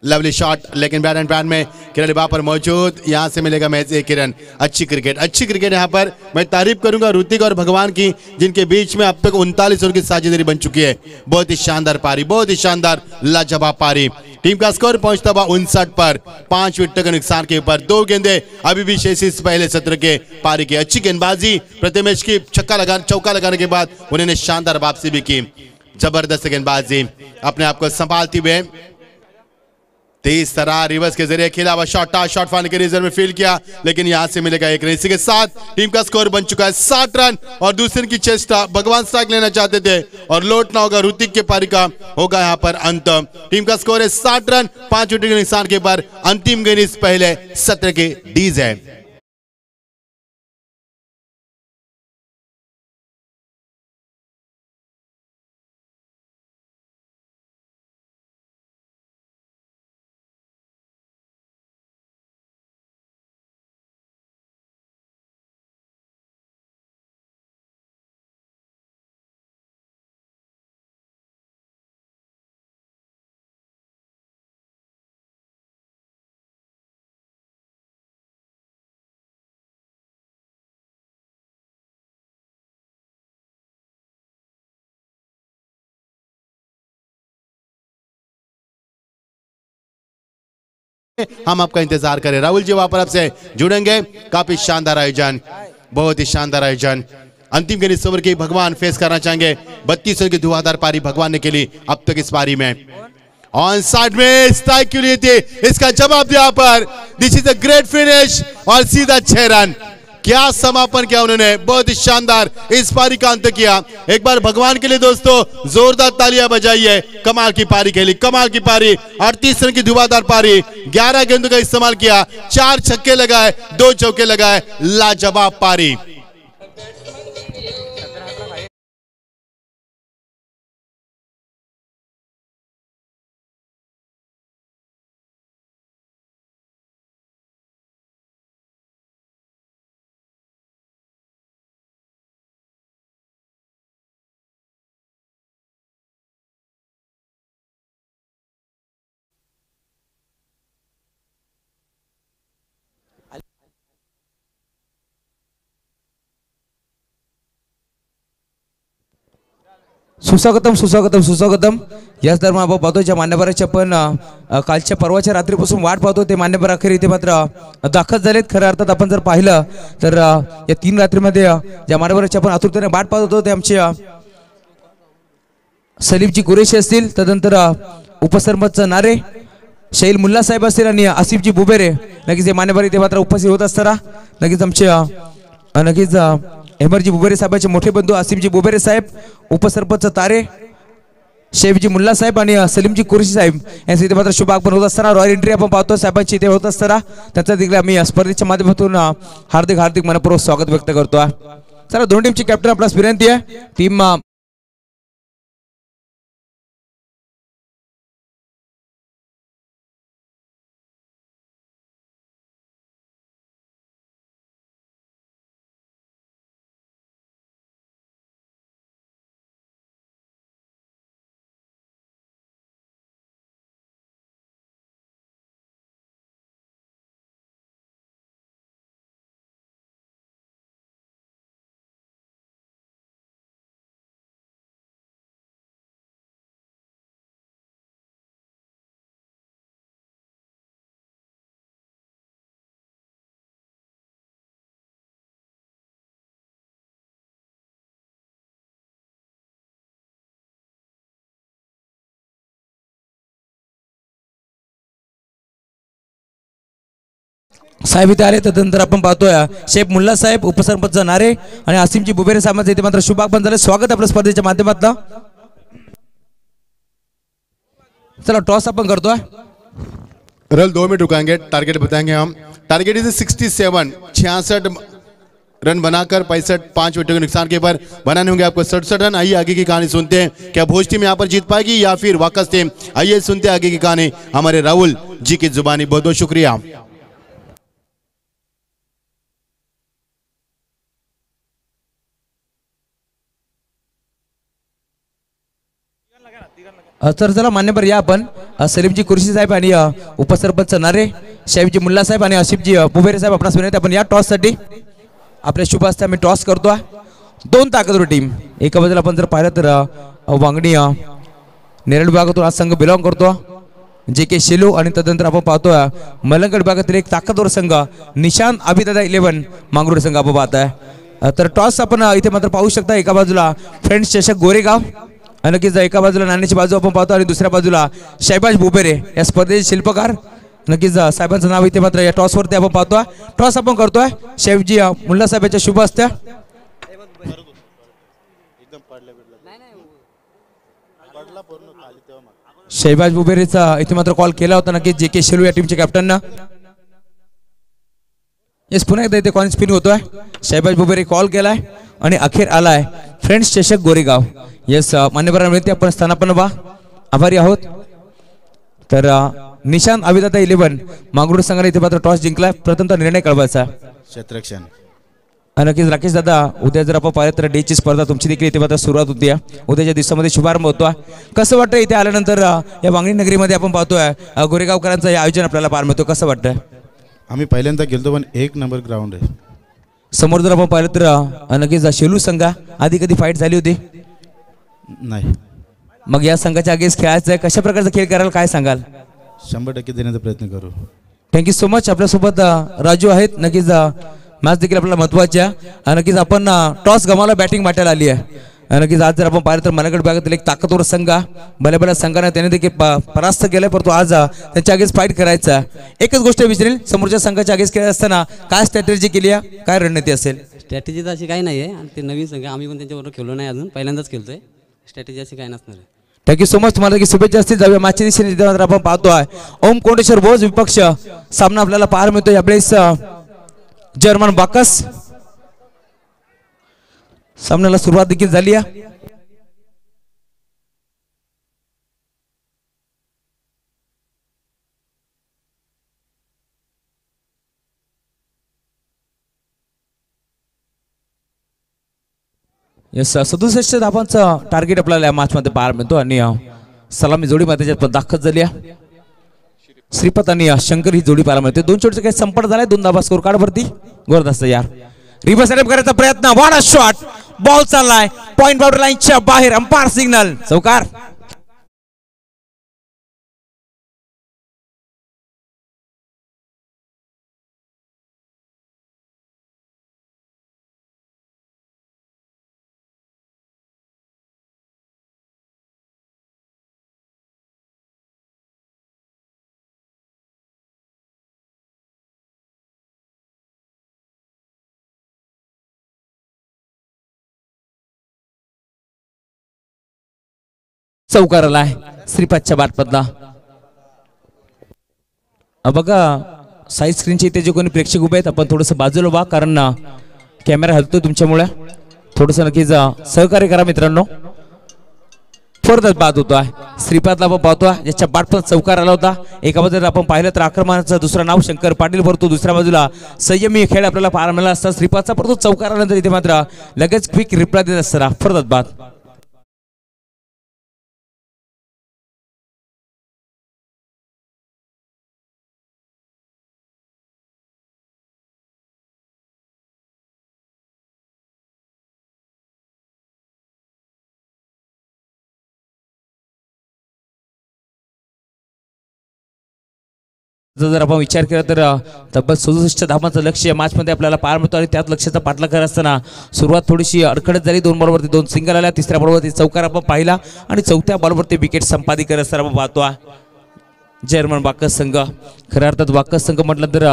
लवली शॉट, लेकिन बैट एंड पैड में खिलाड़ी वहां पर मौजूद, यहां से मिलेगा मैच 1 रन। अच्छी क्रिकेट यहाँ पर मैं तारीफ करूंगा ऋतिक और भगवान की, जिनके बीच में अब तक 39 ओवर की साझेदारी बन चुकी है। बहुत ही शानदार पारी, बहुत ही शानदार लाजवाब पारी। टीम का स्कोर पहुंचता हुआ 59 पर 5 विकेट के नुकसान के ऊपर। 2 गेंदें अभी भी शेष इस पहले सत्र के पारी की। अच्छी गेंदबाजी, प्रथमेश की चौका लगाने के बाद उन्होंने शानदार वापसी भी की। जबरदस्त गेंदबाजी, अपने आप को संभालती हुए 23 तरह रिवर्स के जरिए खेला हुआ शॉट फाइनल के रिजर्व में फील्ड किया, लेकिन यहां से मिलेगा 1 रन। इसी के साथ टीम का स्कोर बन चुका है 60 रन और दूसरे की चेष्टा भगवान स्ट्राइक लेना चाहते थे और लौटना होगा ऋतिक के पारी का होगा यहां पर अंत। टीम का स्कोर है 60 रन 5 विकेट के नुकसान के बाद। अंतिम गेंद इस पहले सत्र के डीज है। हम आपका इंतजार करें। राहुल जी वहां पर आपसे जुड़ेंगे। काफी शानदार आयोजन, बहुत ही शानदार आयोजन। अंतिम गेंद इस ओवर की भगवान फेस करना चाहेंगे। 32 रन की धुआंधार पारी भगवान ने खेली अब तक इस पारी में। ऑन साइड में स्ट्राइक के लिए थी, इसका जवाब दिया पर। This is a great finish और सीधा 6 रन। क्या समापन किया उन्होंने, बहुत ही शानदार इस पारी का अंत किया। एक बार भगवान के लिए दोस्तों जोरदार तालियां बजाइए। कमाल की पारी खेली, कमाल की पारी। 38 रन की धुआंधार पारी, 11 गेंदों का इस्तेमाल किया, 4 छक्के लगाए, 2 चौके लगाए। लाजवाब पारी। सुस्वागतम सुस्वागतम सुस्वागतम। याच दरम्यान आपण पाहतो ज्या मान्यवरांची आपण कालच्या परवाच्या रात्रीपासून वाट पाहतो ते मान्यवर अखेर इथे मात्र दाखल झालेत। खऱ्या अर्थात आपण जर पाहिलं तर या 3 रात्रीमध्ये ज्या मान्यवरांची आपण आतुरतेने वाट पाहत होतो ते आमचे सलीमजी कुरेशी असतील, तदनंतर उपसरपंच नारे, शैल मुल्ला साहेब असतील आणि आसिफजी बुबेरे। नक्कीच हे मान्यवर इथे मात्र उपस्थित होत असताना नक्कीच आमचे नक्कीच हेमरजी बुबेरे साहेबांचे मोठे बंधू आसिफजी बुबेरे साहेब, उपसरपंच तारे, शेफजी मुल्ला साहेब आणि सलीमजी कुरेशी साहेब यांचे इथे मात्र शुभ आगमन होत असताना रॉयल एंट्री आपण पाहतो साहेबांची इथे होत असताना त्यांचा देखील आम्ही स्पर्धेच्या माध्यमातून हार्दिक हार्दिक मनपूर्वक स्वागत व्यक्त करतो। चला दोन टीमची कॅप्टन आपल्यास विनंती आहे। टीम साहेब इथे आले, तदनंतर आपण पाहतोय शेफ मुल्ला साहेब, उपसरपंच नारे आणि आसिमजी बुबेरे साहेबांचे इथे मात्र शुभ आगमन झाले। स्वागत आपल्या स्पर्धेच्या माध्यमातून। चला टॉस अपन करतोय। रल 2 मिनट रुकाएंगे, टारगेट बताएंगे हम। टारगेट इज 67, 66 रन बनाकर 65 5 विकेटों के नुकसान के पर बनाने होंगे आपको 67 रन। आइए आगे की कहानी सुनते हैं, क्या भोज टीम यहाँ पर जीत पाएगी या फिर वाकस टीम। आइए सुनते हैं आगे की कहानी हमारे राहुल जी की जुबानी। बहुत बहुत शुक्रिया। तर चला मान्यवर या आपण सलीमजी कुरेशी साहेब आणि उपसरपंच नारे, शेफजी मुल्ला साहेब आणि आसिफजी बुबेरे साहेब आपणास विनंती आपण या टॉस साठी आपल्या शुभ हस्ते आम्ही टॉस करतो। 2 ताकदवर टीम, एका बाजूला आपण जर पाहिलं तर वांगणी नेरळ विभागातून आज संघ बिलॉंग करतो JK शेलू, आणि तदनंतर आपण पाहतोय मलंगड विभागातील एक ताकदवर संघ निशांत अभिदादा 11 मांगरूळ संघ आपण पाहत आहे। तर टॉस आपण इथे मात्र पाहू शकता, एका बाजूला फ्रेंड्स चषक गोरेगाव, नक्कीच एका बाजूला नाण्याची बाजू आपण पाहतो आणि दुसऱ्या बाजूला शहबाज बुबेरे या स्पर्धेचे शिल्पकार। नक्कीच साहेबांचं नाव इथे मात्र या टॉस वरती आपण पाहतोय। टॉस आपण करतोय शेफजी मुल्ला साहेबांच्या शुभ हस्ते। शहबाज बुबेरेचा इथे मात्र कॉल केला होता नक्कीच JK शेलू या टीमच्या कॅप्टननं। येस पुन्हा एकदा इथे कॉइन स्पिन होतोय, शहबाज बुबेरे कॉल केलाय आणि अखेर आलाय फ्रेंड्स चषक गोरेगाव। येस मान्यवरांवरती आपण स्थानापन्न व्हा, आभारी आहोत। तर निशांत अभिदाता 11 मांगरूळ संघाने इथे मात्र टॉस जिंकलाय, प्रथमतः निर्णय कळवायचा क्षेत्ररक्षण। नक्कीच राकेश दादा, उद्या जर आपण पाहिलं तर डेची स्पर्धा तुमची देखील इथे मात्र सुरुवात होती आहे, उद्याच्या दिवसामध्ये शुभारंभ होतो। कसं वाटतं इथे आल्यानंतर या वांगणी नगरीमध्ये आपण पाहतोय गोरेगावकरांचं हे आयोजन आपल्याला पाहायला मिळतो, कसं वाटतं? आम्ही पहिल्यांदा गेलतो पण 1 नंबर ग्राउंड आहे। समोर जर आपण पाहिलं तर नक्कीच शेलू संघ आधी कधी फाईट झाली होती नाही, मग या संघाच्या अगेन्स्ट खेळायचं आहे, कशा प्रकारचा खेळ कराल काय सांगाल? 100% देण्याचा प्रयत्न करू। Thank you so much. आपल्यासोबत राजू आहेत. नक्कीच मॅच देखील आपल्याला महत्वाची आहे. नक्कीच आपण टॉस गमावला, बॅटिंग माटायला आली आहे. नक्कीच आज जर आपण पाहिलं तर मनागड भागातील एक ताकदवर संघ, भल्या संघाने त्याने देखील परास्त केलाय, परंतु आज त्यांच्या आगेच फाईट करायचा. एकच गोष्ट विचारेल, समोरच्या संघाच्या आगेच खेळत असताना काय स्ट्रॅटेजी केली आहे, काय रणनीती असेल? स्ट्रॅटेजी तर अशी काही नाही आहे आणि ते नवीन संघ आम्ही पण त्यांच्याबरोबर खेळलो नाही, अजून पहिल्यांदाच खेळतोय. स्ट्रॅटेजी अशी काही नसणार आहे. Thank you so much. तुम्हाला शुभेच्छा असतील. जाऊया मॅचच्या दिशेने. आपण पाहतोय ओम कोंडेश्वर बोज विपक्ष सामना आपल्याला पाहायला मिळतो. यावेळेस जर्मन बाकस सामन्याला सुरुवात देखील झाली आहे. यस 67 धावांचा टार्गेट आपल्याला या मॅच मध्ये पाहायला मिळतो आणि सलामी जोडी मध्ये त्याच्यात दाखल झाली आहे. श्रीपत आणि शंकर ही जोडी पाहायला मिळते. 2 चोटचे काही संपट झालाय. 2 धावा स्कोर कार्ड वरती. गोरदास यार रिव्हर्स अटॅक करायचा प्रयत्न. वाडा शॉट. बॉल चाललाय पॉइंट बाउंड्री लाईनच्या बाहेर. अंपायर सिग्नल चौकार. चौकार आलाय श्रीपादच्या बाटपदला. बघा साईड स्क्रीनच्या इथे जे कोणी प्रेक्षक उभे आहेत, आपण थोडंसं बाजूला व्हा, कारण कॅमेरा हलतोय तुमच्यामुळे. थोडंसं नक्कीच सहकार्य करा मित्रांनो. परत बाद होतोय. श्रीपादला आपण पाहतोय ज्याच्या बाटपद चौकार आला होता. एका बाजूला आपण पाहिलं तर आक्रमणाचं दुसरं नाव शंकर पाटील, परंतु दुसऱ्या बाजूला संयमी खेळ आपल्याला पाहायला मिळाला असता श्रीपादचा, परंतु चौकार आल्यानंतर इथे मात्र लगेच क्विक रिप्लाय देत असताना परत बाद. जर आपण विचार केला तर तब्बल 67 धावांचं लक्ष या मॅच मध्ये आपल्याला पाहायला मिळतो आणि त्यात लक्षाचा पाठलाग करत असताना सुरुवात थोडीशी अडखळत झाली. 2 बॉलवरती 2 सिंगल आल्या. तिसऱ्या बॉलवरती चौकार आपण पाहिला आणि चौथ्या बॉलवरती विकेट संपादित करत असताना आपण पाहतो जर्मन बाकस संघ. खऱ्या अर्थात बाकस संघ म्हटलं तर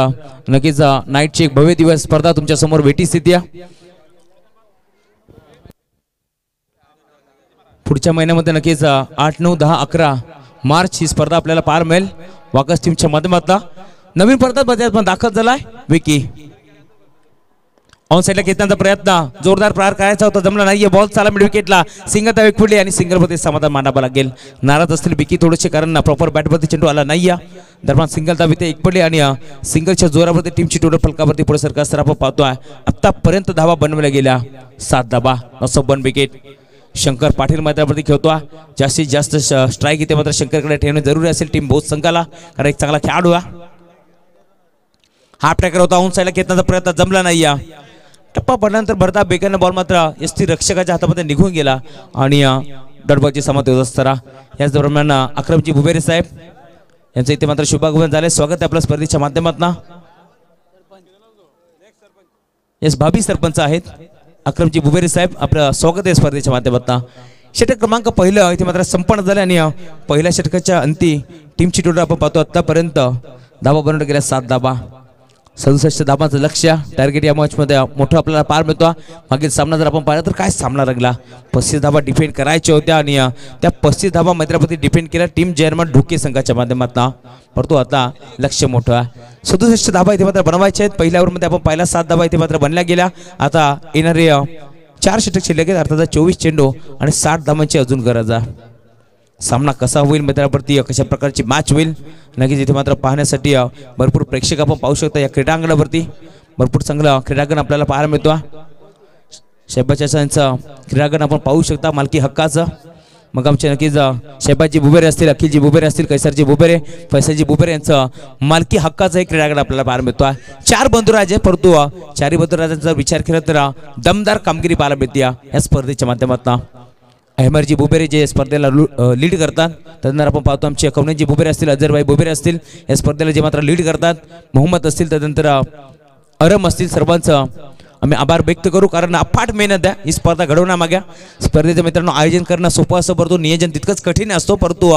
नक्कीच नाईटची एक भव्य दिवस स्पर्धा तुमच्या समोर भेटी स्थिती आहे. पुढच्या महिन्यामध्ये नक्कीच 8, 9, 10, 11 मार्च ही स्पर्धा आपल्याला पाहायला मिळेल. वाकस टीमच्या माध्यमातून नवीन स्पर्धात पण दाखल झालाय विकी. ऑन साइडला घेतण्याचा प्रयत्न, जोरदार प्रहार करायचा होता, जमला नाहीये. बॉल चाला मिड विकेटला. सिंगल त्या विकेट आणि सिंगल मध्ये समाधान मांडावं लागेल. नाराज असतील विकी थोडेसे, कारण प्रॉपर बॅटवरती चेंडू आला नाहीये. दरम्यान सिंगल धाव इथे एक पडली आणि सिंगलच्या जोरावरती टीमची टोटल फलकावरती पुढे सरकार असताना आपण पाहतोय आतापर्यंत धावा बनवल्या गेल्या 7 धावा. 1 विकेट. शंकर पाटील मैदानावरती खेळतो. जास्तीत जास्त स्ट्राईक इथे मात्र शंकरकडे ठेवणे जरुरी असेल टीम बहुत संघाला, कारण एक चांगला खेळाडू आहे. हाफ ट्रॅकर होता. ऑन साइडला घेतण्याचा प्रयत्न जमला नाही. टप्पा पडल्यानंतर भरता बेकाने बॉल मात्र एसटी रक्षकाच्या हातामध्ये निघून गेला आणि डॉटबॉलची समाप्त होत असताना याच दरम्यान अक्रमजी भुबेरे साहेब यांचं इथे मात्र शुभागमन झाले. स्वागत आहे आपल्या स्पर्धेच्या माध्यमातून. यस भाभी सरपंच आहेत अक्रमजी भुबेरे साहेब, आपलं स्वागत आहे स्पर्धेच्या माध्यमातून. षटक क्रमांक पहिलं इथे मात्र संपन्न झाले आणि पहिल्या षटकाच्या अंती टीमची टोटल आपण पाहतो आतापर्यंत धावा बनवल्या गेल्या 7 धावा. 67 धावांचं लक्ष टार्गेट या मॅच मध्ये मोठं आपल्याला पार मिळतो. मागील सामना जर आपण पाहिला तर काय सामना रंगला. 35 धावा डिफेंड करायच्या होत्या आणि त्या 35 धावा मैत्रीमध्ये डिफेंड केल्या टीम जर्मन ढोके संघाच्या माध्यमातून, परंतु आता लक्ष मोठं आहे. 67 धावा इथे मात्र बनवायच्या आहेत. पहिल्या ओव्हरमध्ये आपण पाहिला 7 धावा इथे मात्र बनल्या गेल्या. आता येणारे 4 षटक शिल्लक आहेत, अर्थात 24 चेंडू आणि 60 धावांची अजून गरज आहे. सामना कसा होईल मैदानावरती, कशा प्रकारची मॅच होईल, नक्कीच इथे मात्र पाहण्यासाठी भरपूर प्रेक्षक आपण पाहू शकता. या क्रीडांगणावरती भरपूर चांगलं क्रीडांगण आपल्याला पाहायला मिळतो. शहबाजांचं क्रीडांगण आपण पाहू शकता मालकी हक्काचं. मग आमचे नक्कीच शहबाजी बुबेरे असतील, अखिलजी बुबेरे असतील, कैसरजी बुबेरे, फैसलजी बुबेरे यांचं मालकी हक्काचं एक क्रीडांगण आपल्याला पाहायला मिळतो. 4 बंधुराज आहे, परंतु 4 बंधुराजांचा विचार केला तर दमदार कामगिरी पाहायला मिळते या स्पर्धेच्या माध्यमातून. अहमरजी बुबेरे जे स्पर्धेला लीड करतात. त्यानंतर आपण पाहतो आमचे कवनजी बुबेरे असतील, अजरभाई बुबेरे असतील या स्पर्धेला जे मात्र लीड करतात. मोहम्मद असतील, त्यानंतर अरम असतील, सर्वांचं आम्ही आभार व्यक्त करू, कारण अफाट मेहनत आहे ही स्पर्धा घडवण्यामागे. स्पर्धेचं मित्रांनो आयोजन करणं सोपं असं, परंतु नियोजन तितकंच कठीण असतो. परंतु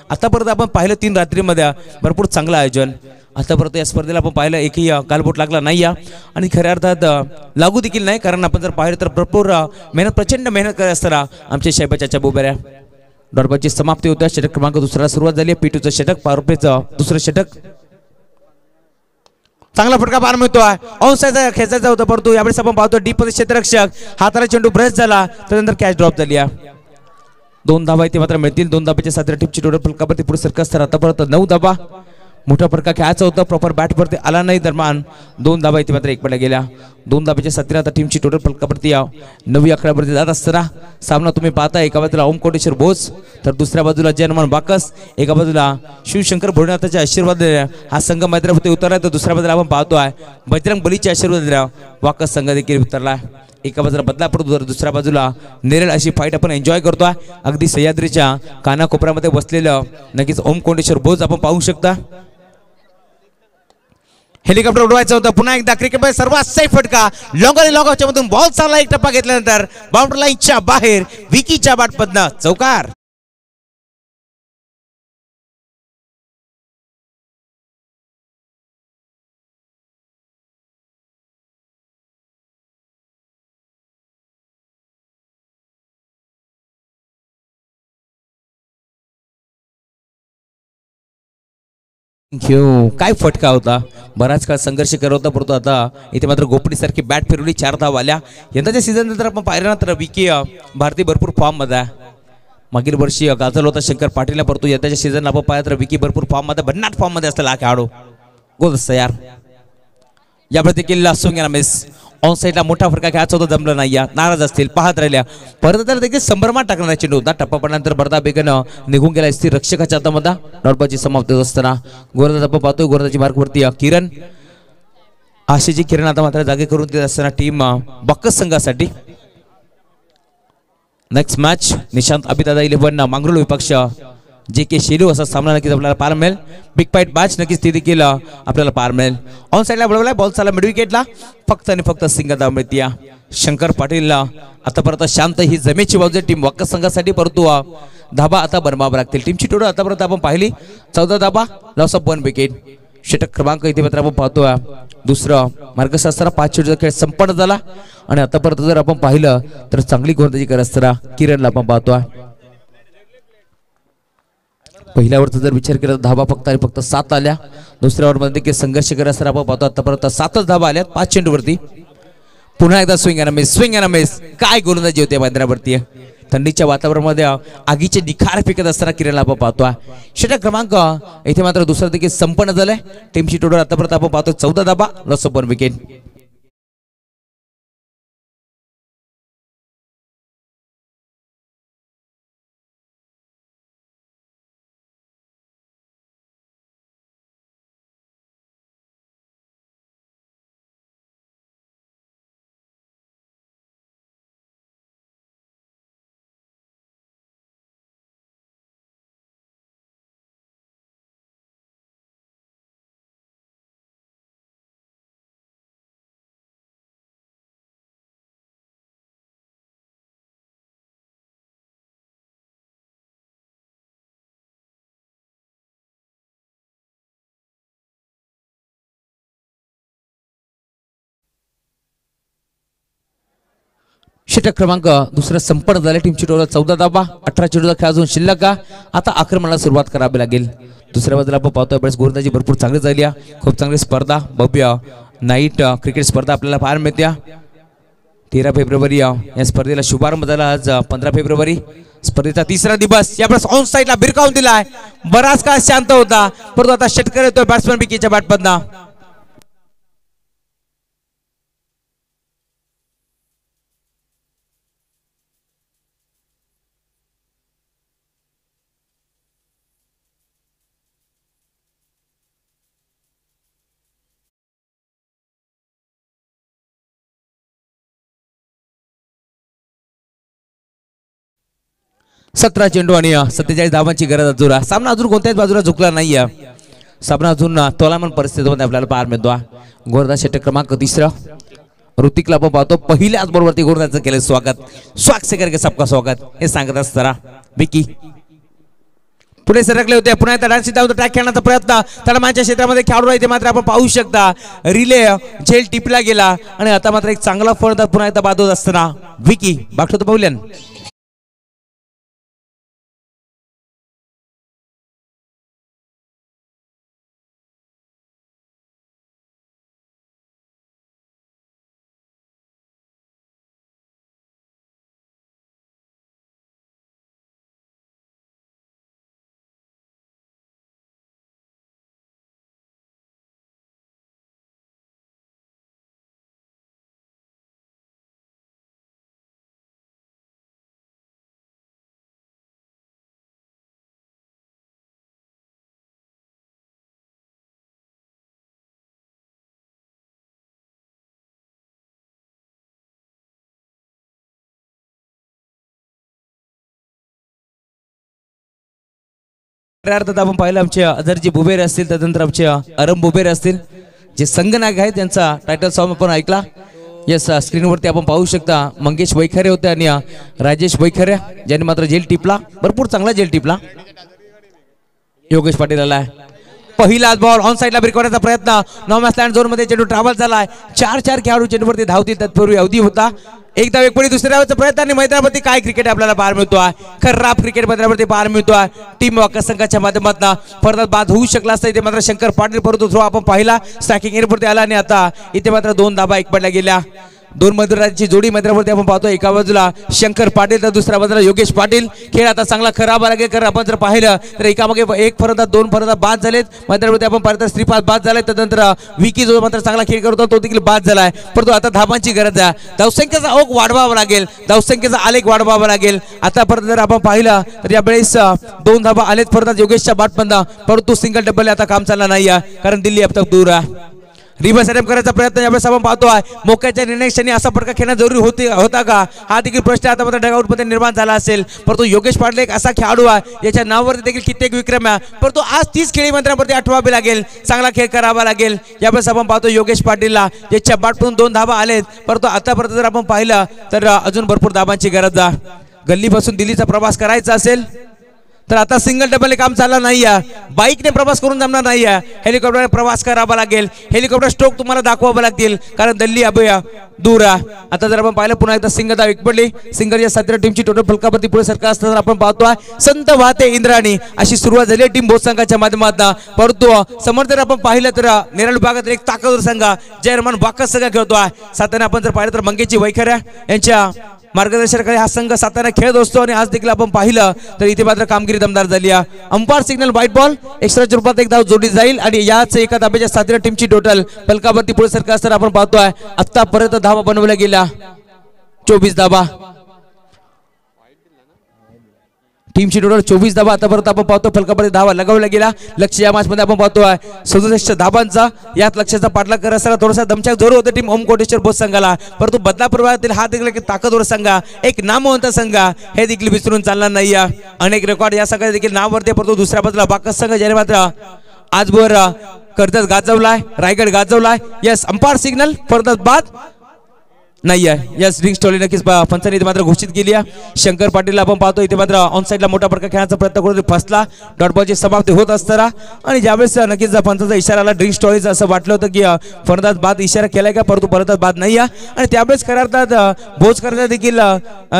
आतापर्यंत आपण पाहिलं 3 रात्रीमध्ये भरपूर चांगलं आयोजन. आतापर्यंत या स्पर्धेला आपण पाहिलं एकही कालबोट लागला नाही आणि खऱ्या अर्थात लागू देखील नाही, कारण आपण जर पाहिलं तर भरपूर मेहनत, प्रचंड मेहनत करत असताना आमचे शैबाच्या बुबेऱ्या. डॉटबॉलची समाप्ती होत्या. षटक क्रमांक 2 सुरुवात झाली आहे. P2चं षटक, पावरप्लेचं दुसरं षटक. चांगला फटका पार मिळतोय. ऑनसाइडचा खेचायचा होता, परंतु यावेळेस आपण पाहतो डीप मध्ये क्षेत्ररक्षक हाताला चेंडू ब्रश झाला, त्यानंतर कॅच ड्रॉप झाली आहे. 2 धाबा इथे मात्र मिळतील. 2 धाब्याच्या 7 टीमची टोटल फलकावरती पुढे सरकस तर आतापर्यंत 9 धाबा. मोठा फटका खेळायचा होता, प्रॉपर बॅटवरती आला नाही, दरम्यान 2 धाबा इथे मात्र 1 पडल्या गेल्या. 2 धाब्याच्या 17 आता टीमची टोटल फलकावरती 9 आकड्यावरती जात असताना सामना तुम्ही पाहता. एका बाजूला ओम कोटेश्वर बोस, तर दुसऱ्या बाजूला जयनमान बाकस, एका बाजूला शिवशंकर भोलेनाथाचे आशीर्वाद हा संघ मैदानावरती उतरला, तर दुसऱ्या बाजूला आपण पाहतोय बजरंग बलीचे आशीर्वाद वाकस संघ देखील उतरला. एका बाजूला बदलापूर, दुसऱ्या बाजूला नेरळ, अशी फाईट आपण एन्जॉय करतोय. अगदी सह्याद्रीच्या कानाकोपऱ्यामध्ये बसलेलं नक्कीच ओम कोटेश्वर बोस आपण पाहू शकता. हेलिकॉप्टर उडवायचं होतं. पुन्हा एकदा क्रिकेटमध्ये सर्वात सेफ फटका, लॉंग आणि लॉंग मधून बॉल चालला, एक टप्पा घेतल्यानंतर बाउंड्री लाईनच्या बाहेर विकीच्या बॅटमधनं चौकार. काय फटका होता. बराच काळ संघर्ष करत होता, परंतु आता इथे मात्र गोपडीसारखी बॅट फिरवली, 4 धावा आल्या. यंदाच्या सीझन नंतर आपण पाहिलं ना तर विकी भारती भरपूर फॉर्म मध्ये आहे. मागील वर्षी गाजल होता शंकर पाटीलला, परंतु यंदाच्या सीझन आपण पाहिलं तर विकी भरपूर फॉर्म मध्ये, भन्नाट फॉर्म मध्ये असलेला खेळाडू. गोल तयार. यावेळी देखील स्विंग मिस. ऑन साईडला मोठा फटका खेळायचा होता, जमलं नाही. नाराज असतील, पाहत राहिल्या. परत तर देखील संभ्रमात टाकणार चेंडू होता. टप्पा पडल्यानंतर बरदा बेगन निघून गेला स्थिर रक्षकाच्या हातामध्ये. डॉटबॉलची समाप्ती होत असताना गोरदाचा आपण पाहतोय, गोरदाची मार्कवरती किरण, आशिषची किरण आता मात्र जागे करून देत असताना टीम बक्कस संघासाठी. नेक्स्ट मॅच निशांत अभिदादा 11 मांगरुळ विपक्ष JK शेलू, असा सामना नक्कीच आपल्याला पाहायला मिळेल. बिग फाईट मॅच नक्कीच ती देखील आपल्याला पाहायला मिळेल. ऑन साईडला बळवलाय, बॉल चालला मिड विकेटला, फक्त आणि फक्त सिंगल धाव मिळते. शंकर पाटीलला आतापर्यंत शांत ही जमेची बाजू टीम बक्कस संघासाठी, परंतु धाबा आता बनवावं लागतील. टीमची टोटल आतापर्यंत आपण पाहिली 14 धाबा, लॉस ऑफ 1 विकेट. षटक क्रमांक इथे मात्र आपण पाहतोय दुसरं मार्गशास्त्र. 5 चेंडूचा खेळ संपन्न झाला आणि आतापर्यंत जर आपण पाहिलं तर चांगली गोलंदाजी करत असताना किरणला आपण पाहतोय. पहिल्यावरचा जर विचार केला तर धाबा फक्त आणि फक्त 7 आल्या. दुसऱ्या ओव्हरमध्ये देखील संघर्ष करत असताना आपण पाहतो आतापर्यंत 7च धाबा आल्यात 5 चेंडूवरती. पुन्हा एकदा swing and miss, swing and miss. काय गोलंदाजी होते मैदानावरती. थंडीच्या वातावरणामध्ये आगीचे निखार फेकत असताना किरणला आपण पाहतोय. षटक क्रमांक इथे मात्र दुसरं देखील संपन्न झालंय. टीमची टोटल आतापर्यंत आपण पाहतो 14 धाबा, लॉस ऑफ 1 विकेट. षटक क्रमांक दुसरं संपन्न झाले. टीमची टोटल 14 धाबा, 18 चेंडूचा खेळ अजून शिल्लक का. आता आक्रमणाला सुरुवात करावी लागेल. दुसऱ्या बाजूला आपण पाहतोय बरेच गोलंदाजी भरपूर चांगली झाली आहे. खूप चांगली स्पर्धा, भव्य नाईट क्रिकेट स्पर्धा आपल्याला पाहायला मिळते. 13 फेब्रुवारी या स्पर्धेला शुभारंभ झाला. आज 15 फेब्रुवारी स्पर्धेचा 3रा दिवस. यावेळेस ऑन साईडला बिरकावून दिलाय. बराच काळ शांत होता, परंतु आता षटकर येतोय बॅट्समॅन विकीच्या बॅटमधनं. 17 चेंडू आणि 47 धावांची गरज अजून. सामना अजून कोणत्याच बाजूला झुकला नाहीये. सामना अजून तोलामन परिस्थितीमध्ये आपल्याला पाहायला मिळतो. गोरदा षटक क्रमांक 3 ऋतिकला आपण पाहतो पहिल्याच बरोबरती गोरदाचं केलं स्वागत से करके सबका स्वागत हे सांगत असताना विकी पुढे सरकले होते. पुन्हा एकदा डान्स डाऊन ट्रॅक खेळण्याचा प्रयत्न तळमाच्या क्षेत्रामध्ये खेळाडू राहते मात्र आपण पाहू शकता रिले झेल टिपला गेला आणि आता मात्र एक चांगला फळदार पुन्हा एकदा बाद होत असताना विकी बागतो पाहुल्यान अर्थात आपण पाहिलं आमचे अदरजी बुबेर असतील त्यानंतर आमचे अरम बुबेर असतील जे संगनायक आहेत त्यांचा टायटल सॉन्ग आपण ऐकला. यस स्क्रीनवरती आपण पाहू शकता मंगेश वैखरे होते आणि राजेश वैखरे ज्यांनी मात्र जेल टिपला भरपूर चांगला जेल टिपला. योगेश पाटील आलाय पहिला बॉल ऑन साइडला ब्रेक करण्याचा प्रयत्न नॉमॅस लँड झोन मध्ये चेंडू ट्रॅव्हल झालाय. 4 खेळाडू चेंडूवरती धावतील तत्पूर्वी अवधी होता एकदा एक पडी दुसऱ्या डावाचा प्रयत्न आणि मैदानावरती काय क्रिकेट आपल्याला पाहायला मिळतोय खराब क्रिकेट मैदानावरती पाहायला मिळतोय. टीम वॉकर संघाच्या माध्यमातून फरदात बाद होऊ शकला असता इथे मात्र शंकर पाटील परंतु थ्रो आपण पाहिला स्ट्रायकिंग एअरवरती आला आणि आता इथे मात्र 2 धाबा एक पडल्या गेल्या. 2 मधुराची जोडी मैदानावरती आपण पाहतो एका बाजूला शंकर पाटील तर दुसऱ्या बाजूला योगेश पाटील. खेळ आता चांगला खराब लागेल कारण आपण जर पाहिलं तर एकामागे एक फरदात 2 फरदात बाद झालेत. मैदानावरती आपण पाहिलं तर श्रीपाद बाद झाले त्यानंतर विकी जो मात्र चांगला खेळ करतो तो देखील बाद झालाय. परंतु आता धाबांची गरज आहे. धावसंख्येचा ओघ वाढवावा लागेल धावसंख्येचा आलेख वाढवावा लागेल. आतापर्यंत जर आपण पाहिलं तर यावेळेस 2 धाबा आलेत फरदात योगेशच्या बाटमधून परंतु सिंगल डबल आता काम चाललं नाही कारण दिल्ली अब तक दूर आहे. रिव्हर्स अटेम्प्ट करायचा प्रयत्न यावेळेस आपण पाहतोय मोक्याच्या निर्णय क्षणी असा फटका खेळणं जरुरी होता का हा देखील प्रश्न आता मात्र डगआउट मध्ये निर्माण झाला असेल. परंतु योगेश पाटील एक असा खेळाडू आहे याच्या नावावरती देखील कित्येक विक्रम आहे परंतु आज 30 खेळी मंत्र्यावरती आठवावे लागेल चांगला खेळ करावा लागेल. यावेळेस आपण पाहतो योगेश पाटीलला याच्या बाटमधून 2 धाबा आलेत परंतु आतापर्यंत जर आपण पाहिलं तर अजून भरपूर धाबांची गरज आहे. गल्लीपासून दिल्लीचा प्रवास करायचा असेल तर आता सिंगल डबल काम चालला नाही आहे बाईकने प्रवास करून जमणार नाही आहे हेलिकॉप्टरने प्रवास करावा लागेल. हेलिकॉप्टर स्ट्रोक तुम्हाला दाखवावं लागतील कारण दिल्ली अभय दूर आहे. आता जर आपण पाहिलं पुन्हा एकदा सिंगल धाव एक पडली सिंगल या 17 टीमची टोटल फलकावरती पुढे सरकार असताना आपण पाहतोय संत वाहते इंद्राणी अशी सुरुवात झाली टीम बोध संघाच्या माध्यमातून. परंतु समोर जर आपण पाहिलं तर नेरळ विभागात एक ताकदवर संघ जयरमान बाकस संघ खेळतोय. सातारा आपण जर पाहिलं तर मंगेशजी वैखरे यांच्या मार्गदर्शनाखाली हा संघ सातारा खेळत असतो आणि आज देखील आपण पाहिलं तर इथे मात्र कामगिरी दमदार झाली आहे. अंपायर सिग्नल व्हाईट बॉल एक्स्ट्राच्या रूपात एक धाव जोडली जाईल आणि याच एका धाब्याच्या सातारा टीमची टोटल फलकावरती पुढे सरकार असताना आपण पाहतोय आतापर्यंत धावा बनवल्या गेल्या 24 धावा टीमची टोटल 24 धावा आतापर्यंत आपण पाहतो फलकावरती धावा लगावल्या गेल्या. लक्ष या मॅच मध्ये आपण पाहतोय 67 धाबांचा यात लक्षाचा पाठलाग करत असताना थोडासा दमछाक जोर होते टीम ओम कोटेश्वर बोध संघाला. परंतु बदलापूर भागातील हा देखील एक ताकदवर संघ एक नामवंत संघ हे देखील विसरून चालणार नाही. अनेक रेकॉर्ड या संघाचे देखील नामवरती परंतु दुसऱ्या बाजूला बाकस संघ ज्याने मात्र आजवर कर्जत गाजवलाय रायगड गाजवलाय. यस अंपायर सिग्नल फरदात बाद नाही आहे. यस रिंग स्टॉली नक्कीच पंचाने इथे मात्र घोषित केली आहे. शंकर पाटीलला आपण पाहतो इथे मात्र ऑन साईडला मोठा फटका खेळण्याचा प्रयत्न करून फसला डॉट बॉलची समाप्ती होत असताना आणि ज्यावेळेस नक्कीच पंचाचा इशारा आला ड्रिंक स्टॉलीचा असं वाटलं होतं की फरदात बाद इशारा केलाय का परंतु फरदात बाद नाही आहे आणि त्यावेळेस खऱ्या अर्थात भोज करण्याचा देखील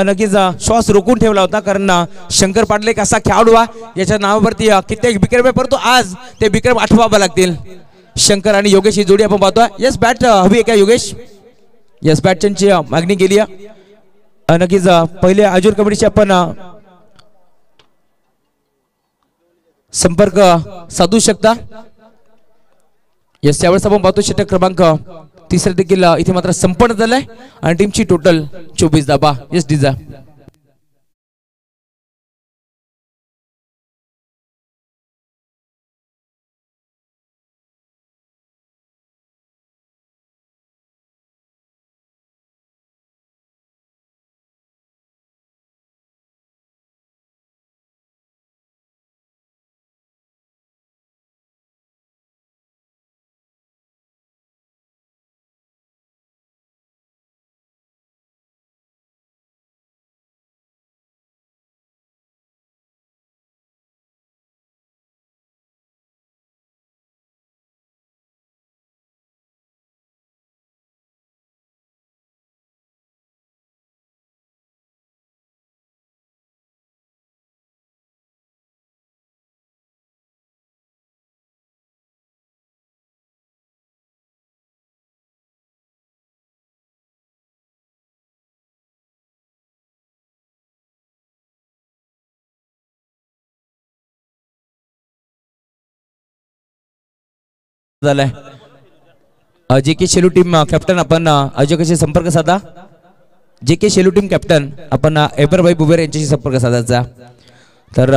नक्कीच श्वास रोखून ठेवला होता कारण शंकर पाटील एक असा खेळाडू आहे याच्या नावावरती कित्येक विक्रम आहे परंतु आज ते विक्रम आठवावे लागतील. शंकर आणि योगेश ही जोडी आपण पाहतोय. यस बॅट हवी आहे का योगेश यस बॅटची मागणी केली आहे नक्कीच पहिले आजूर कमिटीचे आपण संपर्क साधू शकता. यस त्यावेळेस आपण पाहतो षटक क्रमांक 3 देखील इथे मात्र संपन्न झालाय आणि टीमची टोटल 24 धाबा. यस डिझा झालाय जे के शेलू टीम कॅप्टन आपण अजय कशी संपर्क साधा जे के शेलू टीम कॅप्टन आपण एबरभाई बुबेर यांच्याशी संपर्क साधायचा तर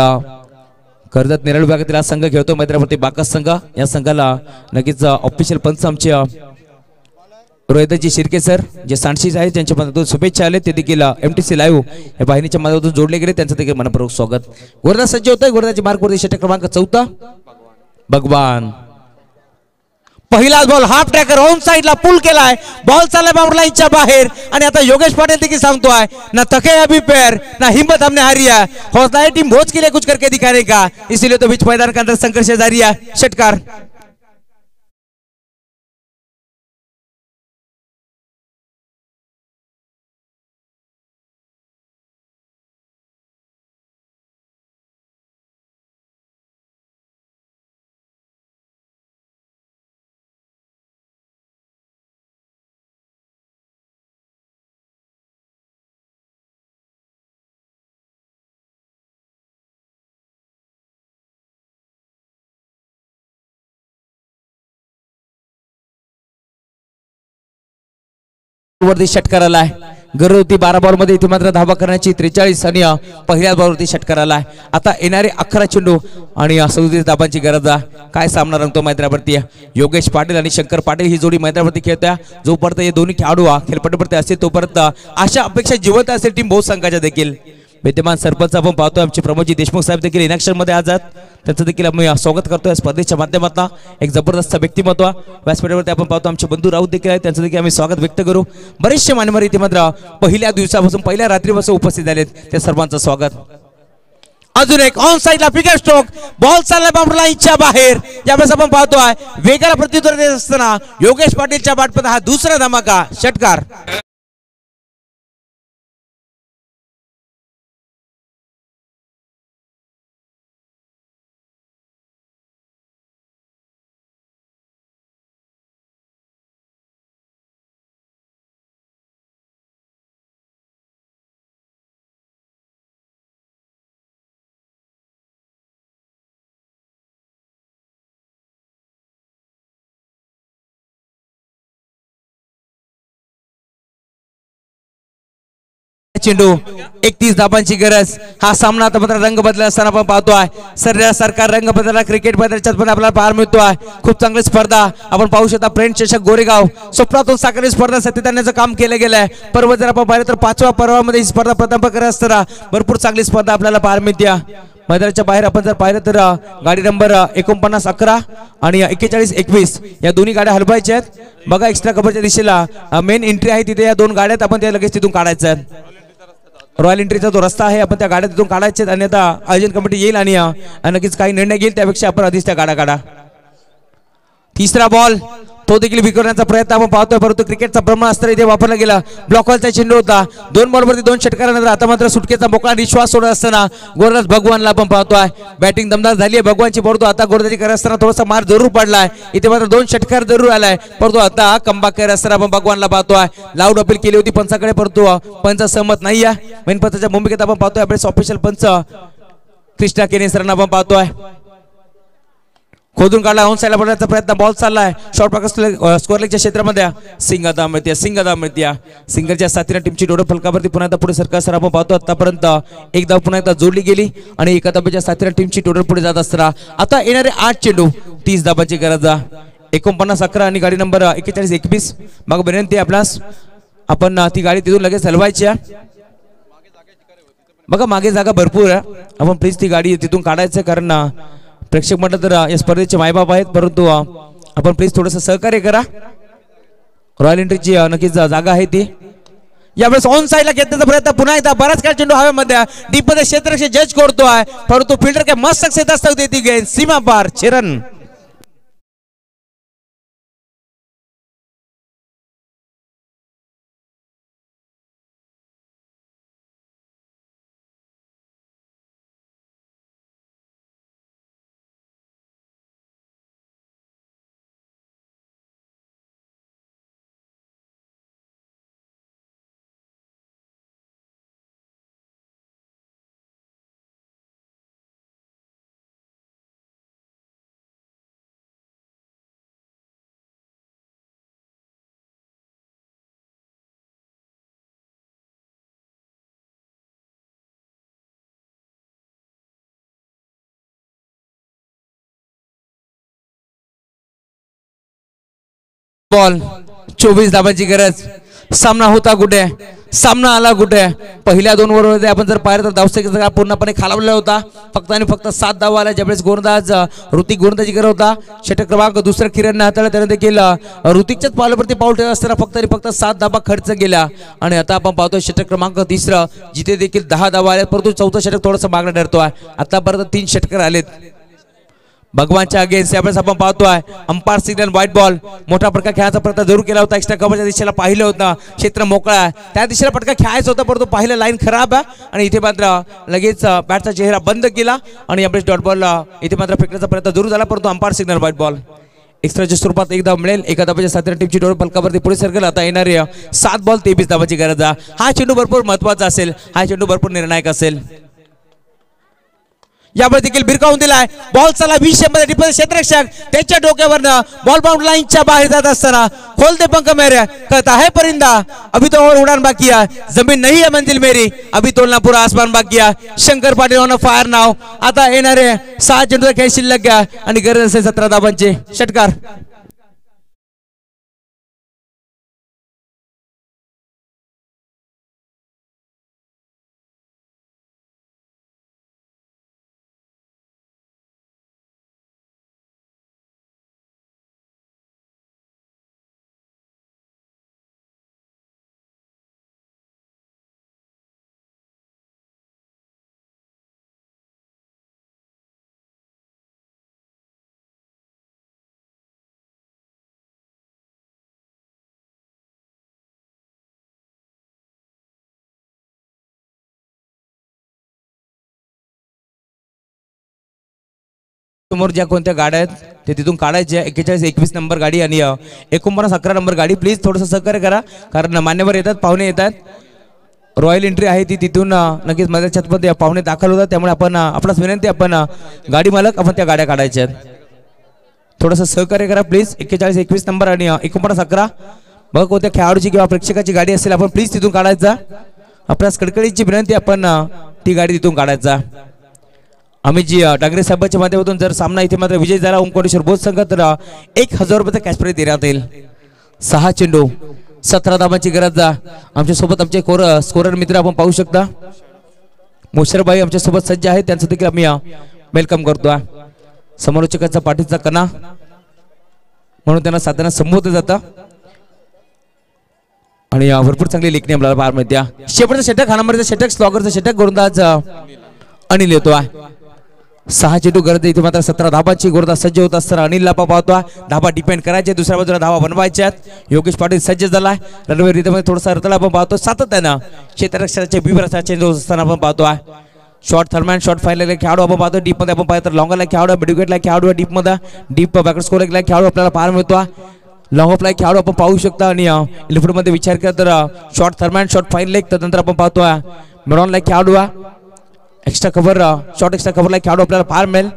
कर्जत नेरळ विभागातील हा संघ खेळतो मैदानावरती बाकस संघ या संघाला नक्कीच ऑफिशियल पंच आमचे रोहितजी शिर्के सर जे सांडशीज आहेत त्यांच्या मनातून शुभेच्छा आले ते देखील MTC लाईव्ह या वाहिनीच्या माध्यमातून जोडले गेले त्यांचं देखील मनपूर्वक स्वागत गोरदा सज्ज होतोय गोरदाची मार्क वरती षटक क्रमांक 14 भगवान पहिलाच बॉल हाफ ट्रॅकर होम साइडला पुल केलाय बॉल चाललाय बाउंड्री लाईनच्या बाहेर आणि आता योगेश पाटील देखील सांगतोय ना थके अभी पैर ना हिम्मत हमने हारी है हौसला है टीम भोज के लिए कुछ करके दिखाने का इसीलिए तो बीच मैदान के अंदर संघर्ष जारी है षटकार वरती षटकार आलाय घरगुती 12 बॉल मध्ये इथे मात्र धावा करण्याची 43 आणि पहिल्या बॉल वरती षटकार आलाय आता येणारे 11 चेंडू आणि 37 धावांची गरज आहे काय सामना रंगतो मैदानावरती योगेश पाटील आणि शंकर पाटील ही जोडी मैदानावरती खेळत्या जोपर्यंत हे दोन्ही खेळाडू खेळपट्टीवरती असतील तोपर्यंत अशा अपेक्षा जिवंत असेल टीम बहुत संघाच्या देखील विद्यमान सरपंच आपण पाहतोय आमचे प्रमोदजी देशमुख साहेब देखील इनॅक्शन मध्ये आज आहेत त्यांचं देखील आम्ही स्वागत करतोय स्पर्धेच्या माध्यमातून एक जबरदस्त व्यक्तिमत्व व्यासपीठावरती आपण पाहतो आमचे बंधू राऊत देखील आहेत त्यांचं देखील आम्ही स्वागत व्यक्त करू बरेचसे मान्यवर इथे मात्र पहिल्या दिवसापासून पहिल्या रात्रीपासून उपस्थित झालेत त्या सर्वांचं स्वागत अजून एक ऑन साइडला फिगर स्ट्रोक बॉल चाललाय बाउंड्री लाईनच्या बाहेर यावेळेस आपण पाहतोय वेगळा प्रत्युत्तर देत असताना योगेश पाटीलच्या बॅटमध्ये हा दुसरा धमाका षटकार चेंडू 31 धावांची गरज हा सामना आता मात्र रंग बदलला असताना आपण पाहतोय सरकार रंग बदलला क्रिकेट मैदानात पण आपल्याला पाहायला मिळतोय खूप चांगली स्पर्धा आपण पाहू शकता फ्रेंड चषक गोरेगाव स्वप्नातून साकारली स्पर्धा सातत्याने काम केलं गेलंय पर्व जर आपण पाहिलं तर 5व्या पर्वामध्ये ही स्पर्धा प्रथम करत असताना भरपूर चांगली स्पर्धा आपल्याला पाहायला मिळते मैदानाच्या बाहेर आपण जर पाहिलं तर गाडी नंबर 49-11 आणि 41-21 या दोन्ही गाड्या हलवायच्या आहेत बघा एक्स्ट्रा कव्हरच्या दिशेला मेन एंट्री आहे तिथे या दोन गाड्या आपण त्या लगेच तिथून काढायच्या आहेत रॉयल एंट्रीचा जो रस्ता आहे आपण त्या गाड्या तिथून काढायचे आणि आता आयोजन कमिटी येईल आणि नक्कीच काही निर्णय घेईल त्यापेक्षा आपण आधीच त्या गाड्या काढा तिसरा बॉल तो देखील विकरण्याचा प्रयत्न आपण पाहतोय परंतु क्रिकेटचा ब्रह्मास्त्र इथे वापरला गेला ब्लॉकवरचा चेंडू होता 2 बॉलवरती 2 षटकारानंतर आता मात्र सुटकेचा मोकळा निश्वास सोडत असताना गोरदास भगवानला आपण पाहतोय बॅटिंग दमदार झाली आहे भगवानची परंतु आता गोरदाची करत असताना थोडासा मार जरूर पडलाय इथे मात्र 2 षटकार जरूर आलाय परंतु आता कमबॅक करत असताना आपण भगवानला पाहतोय लाऊड अपील केली होती पंचाकडे परंतु पंच सहमत नाही आहे मेन पंचाच्या भूमिकेत आपण पाहतोय आपले ऑफिशियल पंच कृष्णा केने सरांना आपण पाहतोय खोदून काढला ऑन साइडला पडण्याचा प्रयत्न बॉल चाललाय शॉर्ट पाकस स्कोअर लेगच्या क्षेत्रामध्ये सिंगदा मिळते सिंगलच्या साथीने टीमची डोळे फलकावरती पुन्हा एकदा पुढे सरकार सर आपण पाहतो आतापर्यंत एक धाव पुन्हा एकदा जोडली गेली आणि एका धावेच्या साथीने टीमची टोटल पुढे जात असताना आता येणारे 8 चेंडू 30 धावांची गरज 49-11 आणि गाडी नंबर 41-21 मग विनंती आपल्यास आपण ती गाडी तिथून लगेच हलवायची बघा मागे जागा भरपूर आहे आपण प्लीज ती गाडी तिथून काढायचं कारण प्रेक्षक म्हटलं तर या स्पर्धेचे मायबाप आहेत परंतु आपण प्लीज थोडंसं सहकार्य करा रॉयल एंट्रीची नक्कीच जागा आहे ती यावेळेस ऑन साइडला घेतल्याचा प्रयत्न पुन्हा एकदा बराच काळ चेंडू हवेमध्ये डीप मध्ये क्षेत्ररक्षक जज करतोय परंतु फिल्डर काय मस्त सक्सेस असतात ती गेंद सीमा पार 6 रन बॉल 24 धाबांची गरज. सामना होता कुठे, सामना आला कुठे. पहिल्या 2 ओव्हरमध्ये आपण जर पाहिलं तर धावसंख्येचा पूर्णपणे खालावलेला होता. फक्त आणि फक्त 7 धावा आल्या. ज्यावेळेस गोलंदाज ऋतिक गोलंदाजी करत होता. षटक क्रमांक दुसरा किरणने हाताळला. त्याने देखील ऋतिकच्याच पावलावरती पाऊल ठेवत असताना फक्त आणि फक्त 7 धावा खर्च केल्या. आणि आता आपण पाहतोय षटक क्रमांक 3 जिथे देखील 10 धावा आल्या, परंतु चौथं षटक थोडंसं मागणं ठरतोय. आतापर्यंत 3 षटकर आलेत भगवानच्या अगेन्स्ट. यावेळेस आपण पाहतोय अंपायर सिग्नल व्हाईट बॉल. मोठा फटका खेळायचा प्रयत्न जरूर केला होता. एक्स्ट्रा कव्हरच्या दिशेला पाहिलं होतं, क्षेत्र मोकळा आहे, त्या दिशेला फटका खेळायचा होता, परंतु पाहिलं लाईन खराब आहे आणि इथे मात्र लगेच बॅटचा चेहरा बंद केला आणि यावेळेस डॉट बॉल इथे मात्र फेकण्याचा प्रयत्न जरूर झाला, परंतु अंपायर सिग्नल व्हाईट बॉल. एक्स्ट्राच्या स्वरूपात एक धाव मिळेल. एका धावाच्या साथीने टीमची टोटल फलकावरती पुढे सरकेल. आता येणारे 7 बॉल 23 धावांची गरज आहे. हा चेंडू भरपूर महत्वाचा असेल, हा चेंडू भरपूर निर्णायक असेल. यावर देखील भिरकावून दिलाय. बॉल चला 20 मध्ये डिफेन्स क्षेत्ररक्षक त्याच्या डोक्यावरनं बॉल बाउंड लाईनच्या बाहेर जात असताना खोलते पंख मेरे कहता है परिंदा अभी तो और उड़ान बाकी है, जमीन नहीं है मंजिल मेरी अभी तोलना पूरा आसमान बाकी है. शंकर पाटील ऑन फायर नाव. आता येणारे 6 चेंडूचा खेळ शिल्लक घ्या आणि गरज असेल 17 धावांचे षटकार. समोर ज्या कोणत्या गाड्या आहेत ते तिथून काढायच्या. 41-21 नंबर गाडी आणि 49-11 नंबर गाडी. प्लीज थोडंसं सहकार्य करा, कारण मान्यवर येतात, पाहुणे येतात. रॉयल एंट्री आहे ती तिथून नक्कीच माझ्या छतमध्ये पाहुणे दाखल होतात. त्यामुळे आपण आपणास विनंती, आपण गाडी मालक आपण त्या गाड्या काढायच्या आहेत. थोडंसं सहकार्य करा प्लीज. 41-21 नंबर आणि 49-11 बघ कोणत्या खेळाडूची किंवा प्रेक्षकाची गाडी असेल आपण प्लीज तिथून काढायचा. आपल्यास कडकडीची विनंती, आपण ती गाडी तिथून काढायचा. आम्ही जी डांगरे साहेबांच्या माध्यमातून जर सामना इथे मात्र विजय झाला ओंकारेश्वर बोध संघ तर 1000 रुपयाचा कॅश प्राइज देण्यात येईल. 6 चेंडू 17 धावांची गरज. आमच्या सोबत आमचे स्कोरर मित्र आपण पाहू शकता. मुशरबाई आमच्या सोबत सज्ज आहेत, त्यांचं देखील आम्ही वेलकम करतो. समालोचकाचा पाठीचा कणा म्हणून त्यांना साधना संबोधलं जातं आणि भरपूर चांगली लेखणी आपल्याला पाहायला मिळते. शेवटचा षटक, हा नंबरचा षटक, स्लॉगरचा षटक गोलंदाज अनिल येतो. 6 चेंडू गरज. इथे मात्र 17 धाबांची गोलंदाज सज्ज होत असताना अनिलला पाहतो. धाबा डिपेंड करायचे, दुसऱ्या बाजूला धावा बनवायच्यात. योगेश पाटील सज्ज झालाय. रणवीर रिदमध्ये थोडासा रतला आपण पाहतो. सातत्यानं क्षेत्ररक्षणाचे विभ्राचा चेंडू असताना आपण पाहतो. शॉर्ट थर्मॅन शॉर्ट फायनल खेळाडू आपण पाहतो. डीप मध्ये आपण पाहतो तर लॉंगला खेळाडू, मिडविकेटला खेळाडू, डीप मध्ये डीप बॅकवर्ड स्कोर खेळाडू आपल्याला पाहायला मिळतो. लॉंग ऑफ लाईक खेळाडू आपण पाहू शकता. आणि लिफ्ट मध्ये विचार केला तर शॉर्ट थर्मॅन शॉर्ट फाईन लेग. त्यानंतर आपण पाहतो मिडॉन लाईक खेळाडू, extra cover short extra cover like खेळाडू आपल्याला पाहायला मिळेल.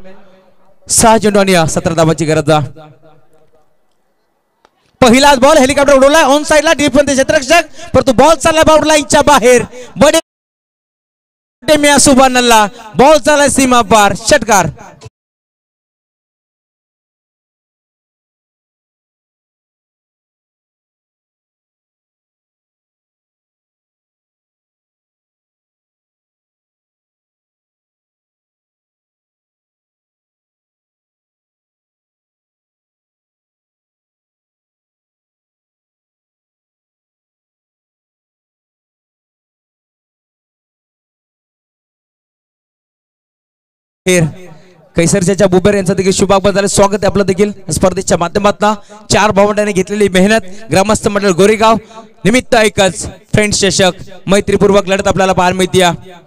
6 चेंडू आणि 17 धावांची गरज. पहिलाच बॉल हेलिकॉप्टर उडवला ऑन साइडला डीप मध्ये क्षेत्ररक्षक, परंतु बॉल चालला बाउंड लाईनच्या बाहेर. बडे मिया सुभानल्ला बॉल चालला सीमा पार. षटकार. कैसरच्या बुबेर यांचा देखील शुभागमन झाले. स्वागत आहे आपलं देखील स्पर्धेच्या माध्यमातून. 4 भावंडांनी घेतलेली मेहनत. ग्रामस्थ मंडळ गोरेगाव निमित्त एकच फ्रेंड्स चषक मैत्रीपूर्वक लढत आपल्याला पाहायला मिळते.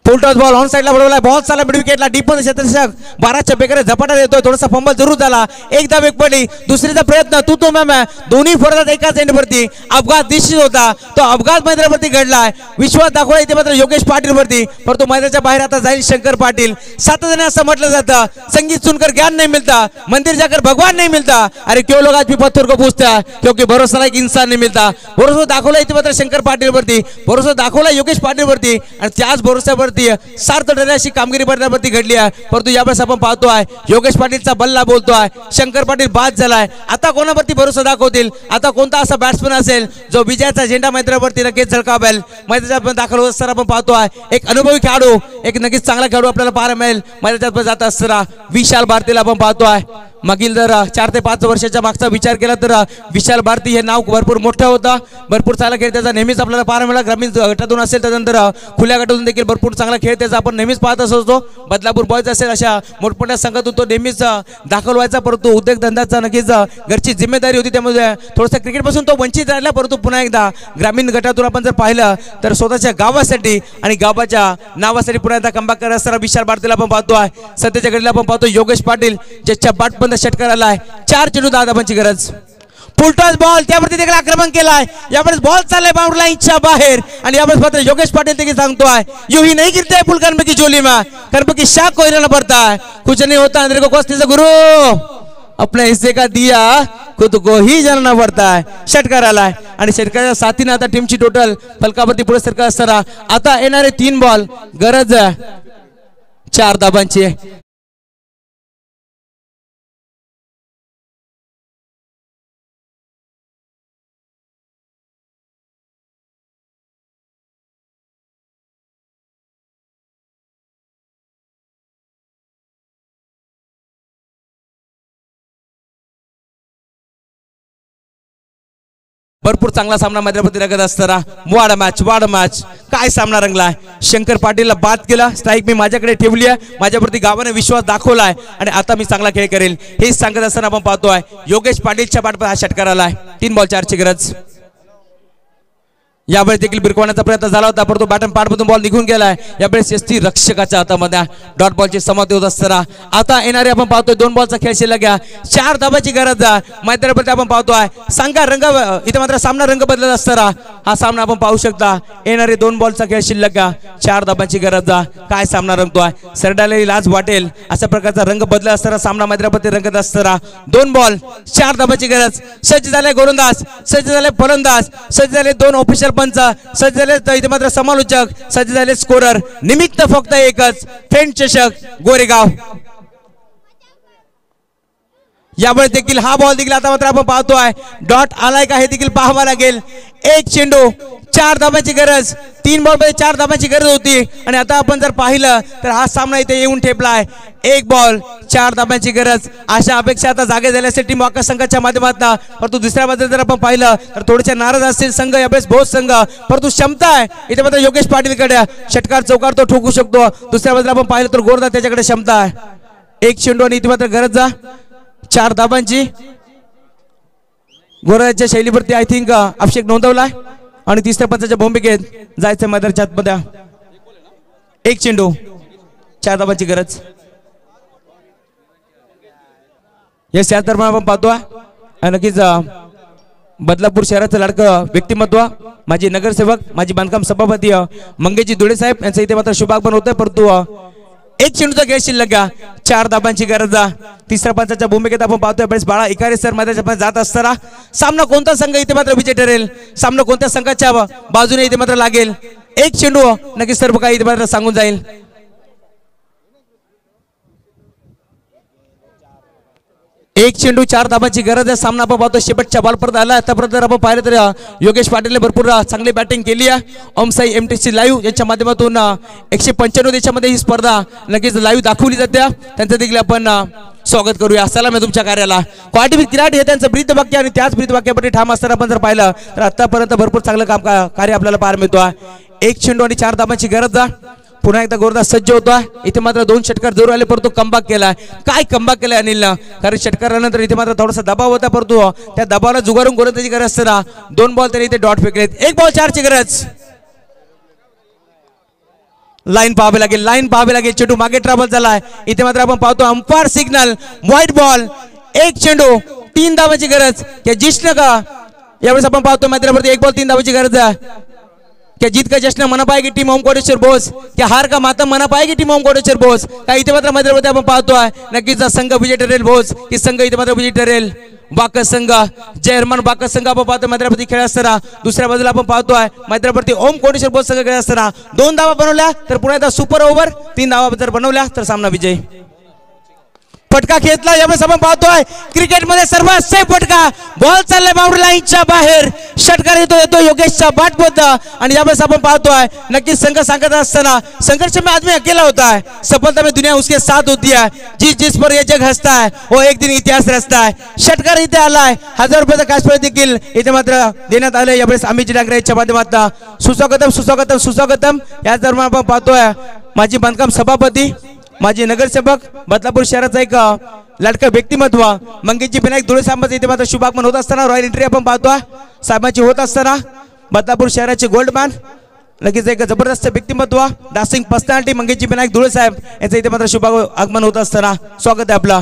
फुल टॉस बॉल ऑन साइडला बडवलाय. बॉल चालला मिड विकेटला डीप मध्ये क्षेत्ररक्षक 12च्या बेकारे झपाटा देतोय. थोडासा फंबल जरूर झाला. एकदा वेग पडली, दुसरीचा प्रयत्न तू तो मॅम दोन्ही फोडात एकाच एंडवरती अपघात निश्चित होता. तो अपघात मैदानावरती घडलाय. विश्वास दाखवला इथे मात्र योगेश पाटील वरती, परंतु मैदानाच्या बाहेर आता जाईल शंकर पाटील. 7 जण असं म्हटलं जातं, संगीत सुनकर ज्ञान नहीं मिलता, मंदिर जाकर भगवान नहीं मिलता. अरे क्यों लोग आज भी पत्थर को पूछते हैं, क्योंकि भरोसा लायक इंसान नहीं मिलता. भरोसा दाखवला इथे मात्र शंकर पाटील वरती, भरोसा दाखवला योगेश पाटील वरती आणि त्याच भरोश्यावर मैदानावरती सार्थ ठरली अशी कामगिरी मैदानावरती घडली आहे. परंतु यावेळेस आपण पाहतोय योगेश पाटीलचा बल्ला बोलतोय, शंकर पाटील बाद झालाय. आता कोणावरती भरोसा दाखवतील, आता कोणता असा बॅट्समन असेल जो विजयाचा झेंडा मैदानावरती नक्कीच झळकावेल. मैदानात दाखल होत असताना आपण पाहतोय एक अनुभवी खेळाडू, एक नक्कीच चांगला खेळाडू आपल्याला पाहायला मिळेल. मैदानात जात असताना विशाल भारतीला आपण पाहतोय. मागील जर 4 ते 5 वर्षाच्या मागचा विचार केला तर विशाल भारती हे नाव भरपूर मोठं होतं. भरपूर चांगला खेळ त्याचा नेहमीच आपल्याला पाहायला मिळाला. ग्रामीण गटातून असेल त्यानंतर खुल्या गटातून देखील भरपूर चांगला खेळ त्याचा आपण नेहमीच पाहत असतो. बदलापूर बॉयज असेल अशा मोठमोठ्या संघातून तो नेहमीच दाखल व्हायचा. परंतु उद्योगधंद्याचा नक्कीच घरची जिम्मेदारी होती, त्यामुळे थोडंसं क्रिकेटपासून तो वंचित राहिला. परंतु पुन्हा एकदा ग्रामीण गटातून आपण जर पाहिलं तर स्वतःच्या गावासाठी आणि गावाच्या नावासाठी पुन्हा एकदा कमबॅक करत असताना विशाल भारतीला आपण पाहतोय. सध्याच्या घडीला आपण पाहतो योगेश पाटील ज्याच्या बाटबंद षटकार आलाय. 4 चेंडू 10 धावांची गरज. फुलटॉस बॉल त्यावरती देखील आक्रमण केलाय. यावेळेस बॉल चाललाय बाउंड्री लाईनच्या बाहेर आणि यावेळेस मात्र योगेश पाटील देखील सांगतोय यूं ही नहीं गिरते फुल कर्म की झोली में, कर्म की शाख कोई रहना पड़ता है. कुछ नहीं होता अंदर को कोस्ती से गुरु, अपने हिस्से का दिया खुद को ही जलना पड़ता है. षटकार आलाय आणि षटकाच्या साथीने आता टीमची टोटल फलकावरती पुढे सरकार असताना आता येणारे 3 बॉल गरज 4 धावांची. भरपूर चांगला सामना मैदानावरती रंगत असताना वाड मॅच काय सामना रंगलाय. शंकर पाटीलला बाद केला, स्ट्राईक मी माझ्याकडे ठेवली आहे, माझ्यावरती गावाने विश्वास दाखवलाय आणि आता मी चांगला खेळ करेल हेच सांगत असताना आपण पाहतोय योगेश पाटीलच्या पाठीवर हा षटकार आलाय. 3 बॉल 4 ची गरज. यावेळेस देखील बिरकवण्याचा प्रयत्न झाला होता परंतु बॅटन पाठमधून बॉल निघून गेलाय. यावेळेस यष्टी रक्षकाच्या हातामध्ये डॉट बॉलची समाप्ती होत असताना आता येणारे आपण पाहतोय 2 बॉलचा खेळ शिल्लक घ्या. 4 धावांची गरज मैदानावरती आपण पाहतोय. सांगा रंग इथे मात्र सामना रंग बदलत असताना हा सामना आपण पाहू शकता. येणारे 2 बॉलचा खेळ शिल्लक घ्या. 4 धावांची गरज. काय सामना रंगतोय, सरडालेली लाज वाटेल अशा प्रकारचा रंग बदलत असताना सामना मैदानावरती रंगत असताना 2 बॉल 4 धावांची गरज. सज्ज झाले गोलंदाज, सज्ज झाले फलंदाज, सज्ज झाले 2 ऑफिशियल पंच, सज्ज झाले इथे मात्र समालोचक, सज्ज झाले स्कोरर. निमित्त फक्त एकच, फेंट चषक गोरेगाव. यावेळेस देखील हा बॉल देखील आता मात्र आपण पाहतोय डॉट आलाय का हे देखील पाहावं लागेल. 1 चेंडू 4 धावांची गरज. 3 बॉल मध्ये 4 धावांची गरज होती आणि आता आपण जर पाहिलं तर हा सामना इथे येऊन ठेपलाय. 1 बॉल 4 धावांची गरज. अशा अपेक्षा आता जागे झाल्या असेल टीम वाका संघाच्या माध्यमातून. परंतु दुसऱ्या बाजूला जर आपण पाहिलं तर थोडेसे नाराज असतील संघ यावेळेस बहुत संघ, परंतु क्षमता आहे इथे मात्र योगेश पाटीलकडे. षटकार चौकार तो ठोकू शकतो. दुसऱ्या बाजूला आपण पाहिलं तर गोरदा त्याच्याकडे क्षमता आहे. 1 चेंडू आणि इथे मात्र गरज 4 धावांची. गोरदाच्या शैलीवरती आय थिंक अभिषेक नोंदवलाय आणि तिसऱ्या पंचाच्या भूमिकेत जायचं मैदानाच्या आतमध्ये. 1 चेंडू 4 धावांची गरज. या त्याच दरम्यान आपण पाहतोय नक्कीच बदलापूर शहराचं लाडकं व्यक्तिमत्व माजी नगरसेवक माजी बांधकाम सभापती मंगेशजी धुळे साहेब यांचं इथे मात्र शुभागमन होतंय. परंतु 1 चेंडूचा खेळ शिल्लक घ्या. 4 धावांची गरज. तिसऱ्या पंचाच्या भूमिकेत आपण पाहतोय बरेच बाळा इकारे सर मैदानाच्या जात असताना सामना कोणता संघ इथे मात्र विजय ठरेल, सामना कोणत्या संघाच्या बाजूने इथे मात्र लागेल. 1 चेंडू नक्कीच सर्व काही इथे मात्र सांगून जाईल. 1 चेंडू 4 धावांची गरज आहे. सामना आपण पाहतो शेवटच्या बॉलपर्यंत आला. आतापर्यंत आपण पाहिलं तर योगेश पाटीलने भरपूर चांगली बॅटिंग केली आहे. ओमसाई एमटीसी लाईव्ह यांच्या माध्यमातून 195 देशामध्ये ही स्पर्धा नक्कीच लाईव्ह दाखवली जाते. त्यांचं देखील आपण स्वागत करूया. सलाम आहे तुमच्या कार्याला. क्वालिटी किराट हे त्यांचं ब्रीद वाक्य आणि त्याच ब्रीद वाक्यामध्ये ठाम असताना आपण जर पाहिलं तर आतापर्यंत भरपूर चांगलं काम कार्य आपल्याला पाहायला मिळतो. 1 चेंडू आणि 4 धावांची गरज. पुन्हा एकदा गोरदास सज्ज होता. इथे मात्र 2 षटकार जरूर आले परंतु कमबॅक केलाय. काय कमबॅक केलाय अनिलनं, कारण षटकारानंतर इथे मात्र थोडासा दबाव होता परंतु त्या दबावाला जुगारून गोलंदाजी गरज असताना 2 बॉल तरी इथे डॉट फेकलेत. 1 बॉल 4 ची गरज. लाईन पाहावी लागेल, लाईन पाहावी लागेल. चेंडू मागे ट्रॅव्हल झालाय. इथे मात्र आपण पाहतो अंपायर सिग्नल व्हाईट बॉल. 1 चेंडू 3 धावांची गरज. क्या जिष्ण का यावेळेस आपण पाहतो मैदानावरती 1 बॉल 3 धावांची गरज आहे. क्या जीत का जश्न मना पाएगी टीम ओम कोटेश्वर बोस, क्या हार का मातम मना पाएगी टीम ओम कोटेश्वर बोस. काय इथे मात्र मैदानावरती आपण पाहतोय नक्कीच संघ विजय ठरेल बोस की संघ इथे मात्र विजय ठरेल. बाकस संघ जयरमन बाकस संघ आपण पाहतो मैदानावरती खेळ असताना दुसऱ्या बाजूला आपण पाहतोय मैदानावरती ओम कोटेश्वर बोस संघ खेळ असताना 2 धावा बनवल्या तर पुन्हा एकदा सुपर ओव्हर 3 धावा जर बनवल्या तर सामना विजय फटका घेतला यावेळेस आपण पाहतोय क्रिकेटमध्ये सर्वात सेफ फटका बॉल चाललाय बाउंड्री लाईनच्या बाहेर षटकार येतो योगेशच्या बॅटबद्द आणि यावेळेस आपण पाहतोय नक्की संघ सांगत असताना संघर्ष में आदमी अकेला होता है सफलता में दुनिया उसके साथ होती है जिस पर ये जग हंसता है वो एक दिन इतिहास रचता है षटकार इथे आलाय 1000 रुपयाचा कॅश प्राइज देखील इथे मात्र देण्यात आले यावेळेस अमित डांगरेच्या माध्यमातून सुस्वागतम याच दरम्यान आपण पाहतोय माजी बांधकाम सभापती माजी नगरसेवक बदलापूर शहराचा एक लाडका व्यक्तिमत्व मंगेशजी विनायक धुळे साहेबांचे इथे मात्र शुभागमन होत असताना रॉयल एंट्री आपण पाहतोय साहेबांची होत असताना बदलापूर शहराचे गोल्डमॅन लगेच एक जबरदस्त व्यक्तिमत्व दासिंग पर्सनॅलिटी मंगेशजी विनायक धुळे साहेब यांचं इथे मात्र शुभागमन होत असताना स्वागत आहे आपला